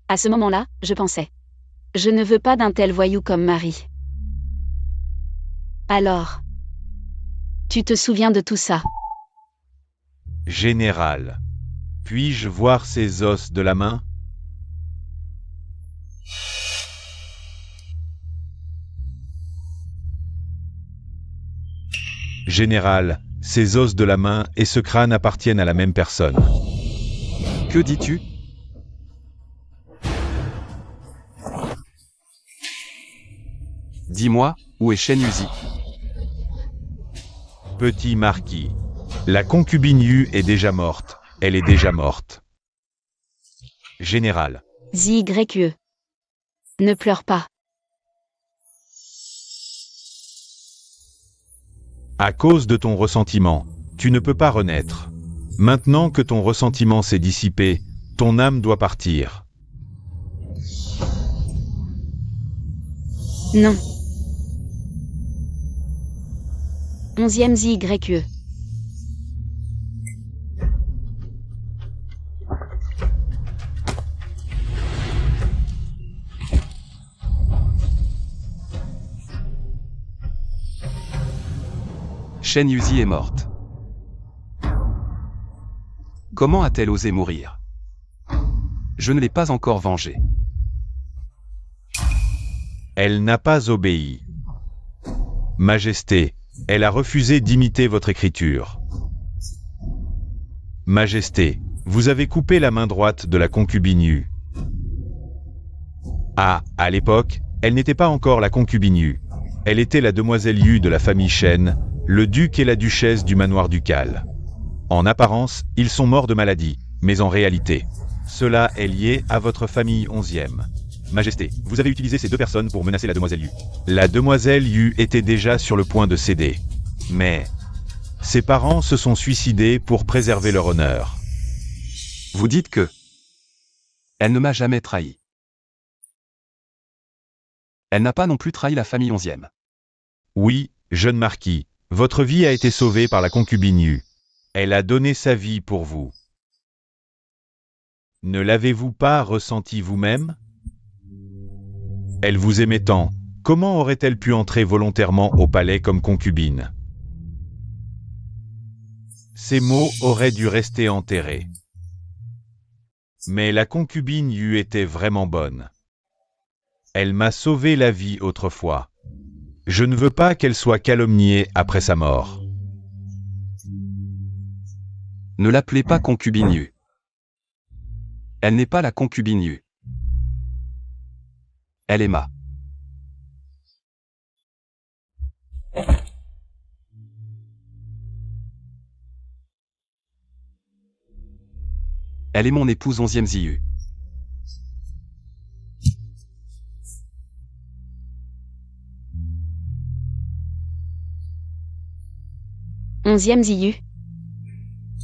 À ce moment-là, je pensais. Je ne veux pas d'un tel voyou comme mari. Alors. Tu te souviens de tout ça? Général. Puis-je voir ces os de la main? Général, ces os de la main et ce crâne appartiennent à la même personne. Que dis-tu? Dis-moi, où est Shen Yuzi? Petit marquis. La concubine Yu est déjà morte. Elle est déjà morte. Général. ZYE. Ne pleure pas. À cause de ton ressentiment, tu ne peux pas renaître. Maintenant que ton ressentiment s'est dissipé, ton âme doit partir. Non. 11e ZYE. Shen Yuzi est morte. Comment a-t-elle osé mourir? Je ne l'ai pas encore vengée. Elle n'a pas obéi. Majesté, elle a refusé d'imiter votre écriture. Majesté, vous avez coupé la main droite de la concubine Yu. Ah, à l'époque, elle n'était pas encore la concubine Yu. Elle était la demoiselle Yu de la famille Shen, le duc et la duchesse du manoir ducal. En apparence, ils sont morts de maladie, mais en réalité, cela est lié à votre famille 11e. Majesté, vous avez utilisé ces deux personnes pour menacer la demoiselle Yu. La demoiselle Yu était déjà sur le point de céder. Mais ses parents se sont suicidés pour préserver leur honneur. Vous dites que elle ne m'a jamais trahi. Elle n'a pas non plus trahi la famille 11e. Oui, jeune marquis, votre vie a été sauvée par la concubine Yu. Elle a donné sa vie pour vous. Ne l'avez-vous pas ressenti vous-même? Elle vous aimait tant, comment aurait-elle pu entrer volontairement au palais comme concubine? Ces mots auraient dû rester enterrés. Mais la concubine Yu était vraiment bonne. Elle m'a sauvé la vie autrefois. Je ne veux pas qu'elle soit calomniée après sa mort. Ne l'appelez pas concubine Yu. Elle n'est pas la concubine Yu. Elle est ma. Elle est mon épouse 11e Ziyu. Onzième Ziyu.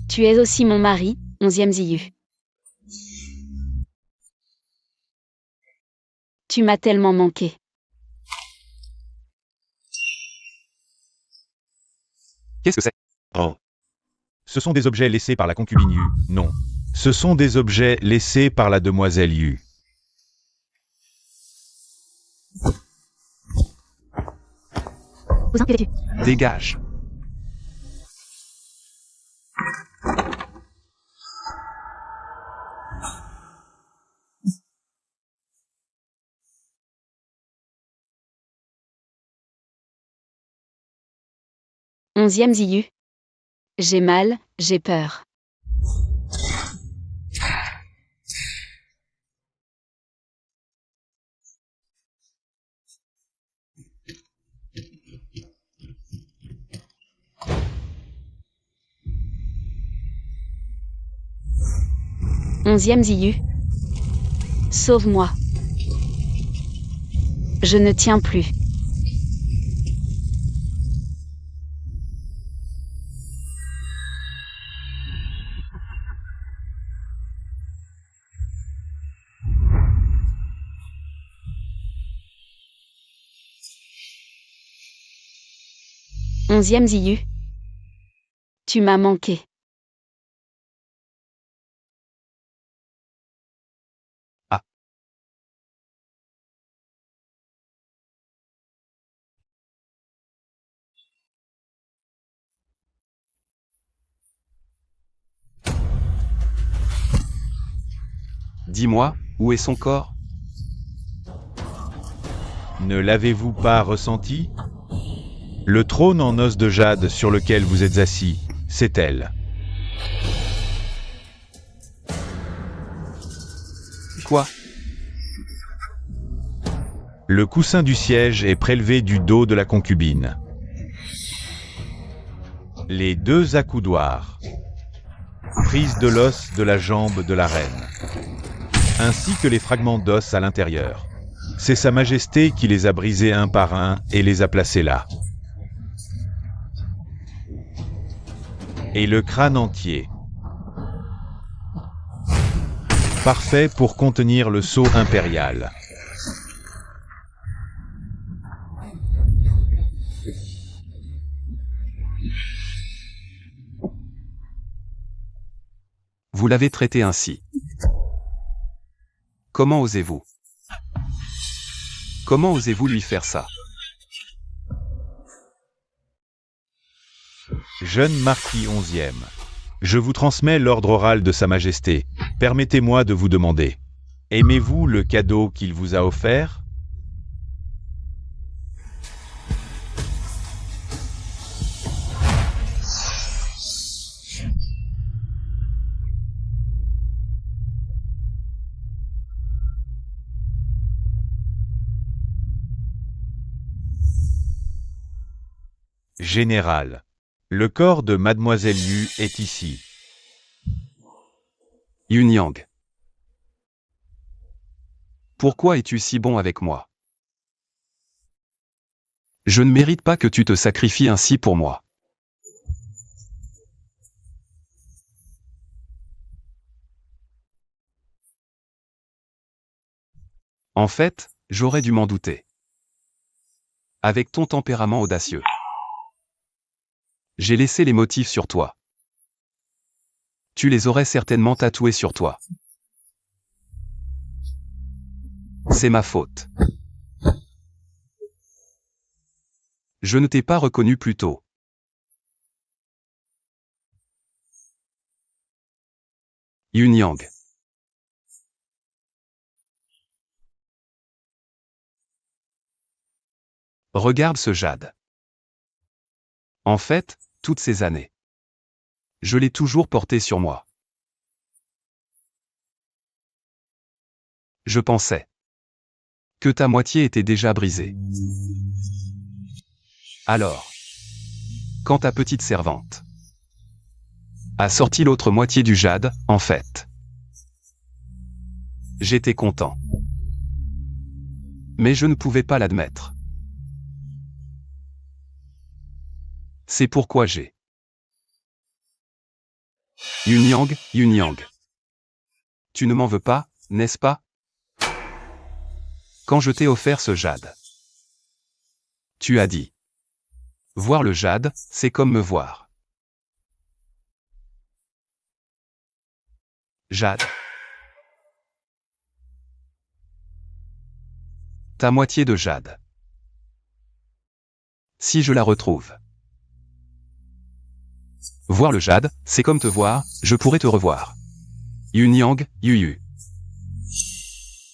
Tu es aussi mon mari, 11e Ziyu. Tu m'as tellement manqué. Qu'est-ce que c'est? Oh. Ce sont des objets laissés par la concubine Yu. Non. Ce sont des objets laissés par la demoiselle Yu. Cousin, que fais-tu? Dégage. Onzième Ziyu. J'ai mal, j'ai peur. Onzième Ziyu. Sauve-moi. Je ne tiens plus. Onzième Ziyu. Tu m'as manqué. Ah. Dis-moi, où est son corps? Ne l'avez-vous pas ressenti? Le trône en os de jade sur lequel vous êtes assis, c'est elle. Quoi? Le coussin du siège est prélevé du dos de la concubine. Les deux accoudoirs. Prise de l'os de la jambe de la reine. Ainsi que les fragments d'os à l'intérieur. C'est Sa Majesté qui les a brisés un par un et les a placés là. Et le crâne entier. Parfait pour contenir le sceau impérial. Vous l'avez traité ainsi. Comment osez-vous? Comment osez-vous lui faire ça? Jeune marquis 11e. Je vous transmets l'ordre oral de Sa Majesté. Permettez-moi de vous demander. Aimez-vous le cadeau qu'il vous a offert? Général. Le corps de Mademoiselle Yu est ici. Yunyang. Pourquoi es-tu si bon avec moi? Je ne mérite pas que tu te sacrifies ainsi pour moi. En fait, j'aurais dû m'en douter. Avec ton tempérament audacieux. J'ai laissé les motifs sur toi. Tu les aurais certainement tatoués sur toi. C'est ma faute. Je ne t'ai pas reconnu plus tôt. Yunyang. Regarde ce jade. En fait, toutes ces années, je l'ai toujours porté sur moi. Je pensais que ta moitié était déjà brisée. Alors, quand ta petite servante a sorti l'autre moitié du jade, en fait, J'étais content. Mais je ne pouvais pas l'admettre. C'est pourquoi j'ai... Yunyang, Yunyang. Tu ne m'en veux pas, n'est-ce pas? Quand je t'ai offert ce jade. Tu as dit. Voir le jade, c'est comme me voir. Jade. Ta moitié de jade. Si je la retrouve. Voir le jade, c'est comme te voir, je pourrais te revoir. Yunyang, Yuyu.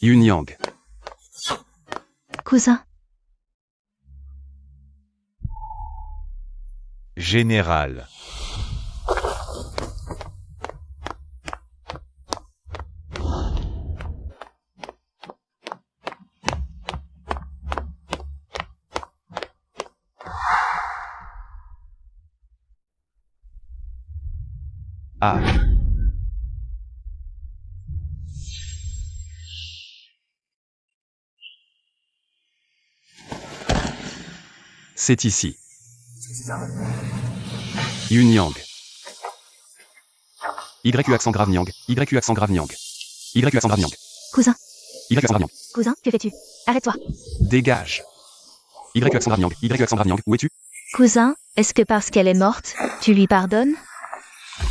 Yunyang. Cousin, Général. Ah. C'est ici. Yunyang. YU accent grave Nyang. YU accent grave Nyang. YU accent grave Nyang. cousin, YU accent grave Nyang. cousin, que fais-tu? Arrête-toi. Dégage. YU accent grave Nyang. YU accent grave Nyang. Où es-tu? Cousin, est-ce que parce qu'elle est morte, tu lui pardonnes?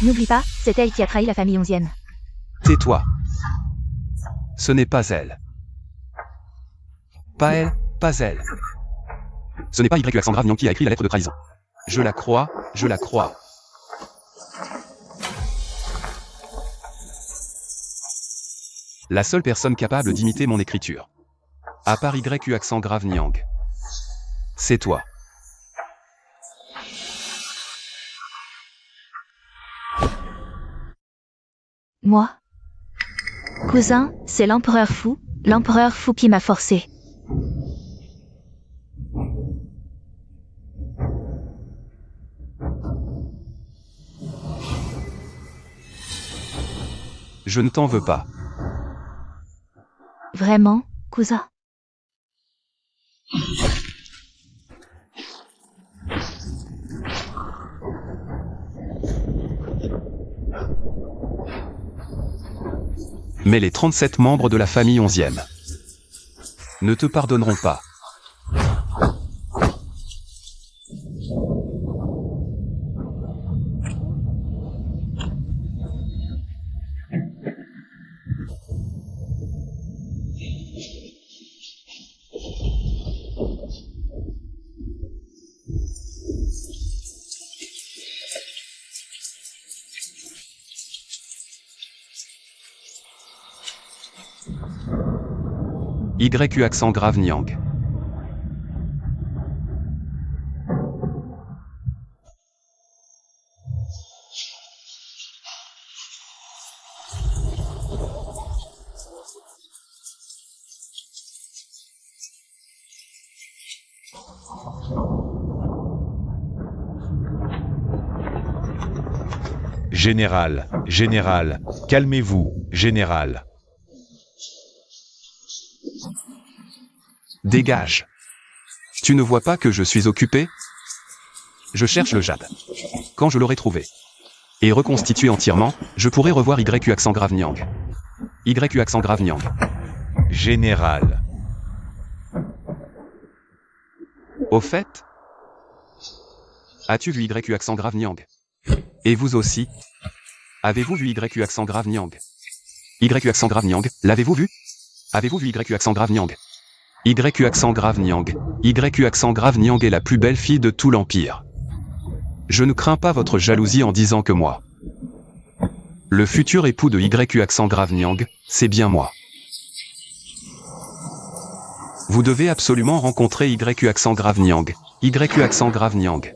N'oublie pas, c'est elle qui a trahi la famille 11e. Tais-toi. Ce n'est pas elle. Pas elle, pas elle. Ce n'est pas YU accent grave Nyang qui a écrit la lettre de trahison. Je la crois, je la crois. La seule personne capable d'imiter mon écriture. À part YU accent grave Nyang. C'est toi. Moi? Cousin, c'est l'empereur fou qui m'a forcé. Je ne t'en veux pas. Vraiment, cousin? Mais les 37 membres de la famille 11e ne te pardonneront pas. YU accent grave Nyang. Général, général, calmez-vous, général. Dégage. Tu ne vois pas que je suis occupé? Je cherche le jade. Quand je l'aurai trouvé et reconstitué entièrement, je pourrai revoir YU accent grave Nyang. YU accent grave Nyang. Général. Au fait, as-tu vu YU accent grave Nyang? Et vous aussi? Avez-vous vu YU accent grave Nyang? YU accent grave Nyang, l'avez-vous vu? Avez-vous vu YU accent grave Nyang? YU accent grave Nyang. YU accent grave Nyang est la plus belle fille de tout l'Empire. Je ne crains pas votre jalousie en disant que moi. Le futur époux de YU accent grave Nyang, c'est bien moi. Vous devez absolument rencontrer YU accent grave Nyang. YU accent grave Nyang.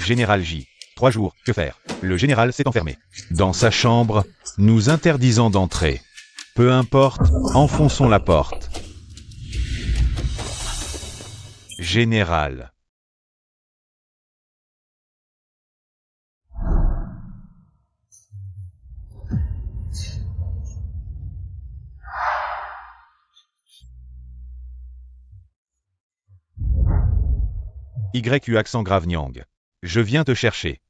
Général J. 3 jours, que faire? Le général s'est enfermé. Dans sa chambre, nous interdisant d'entrer. Peu importe, enfonçons la porte. Général. YU accent grave Nyang. Je viens te chercher.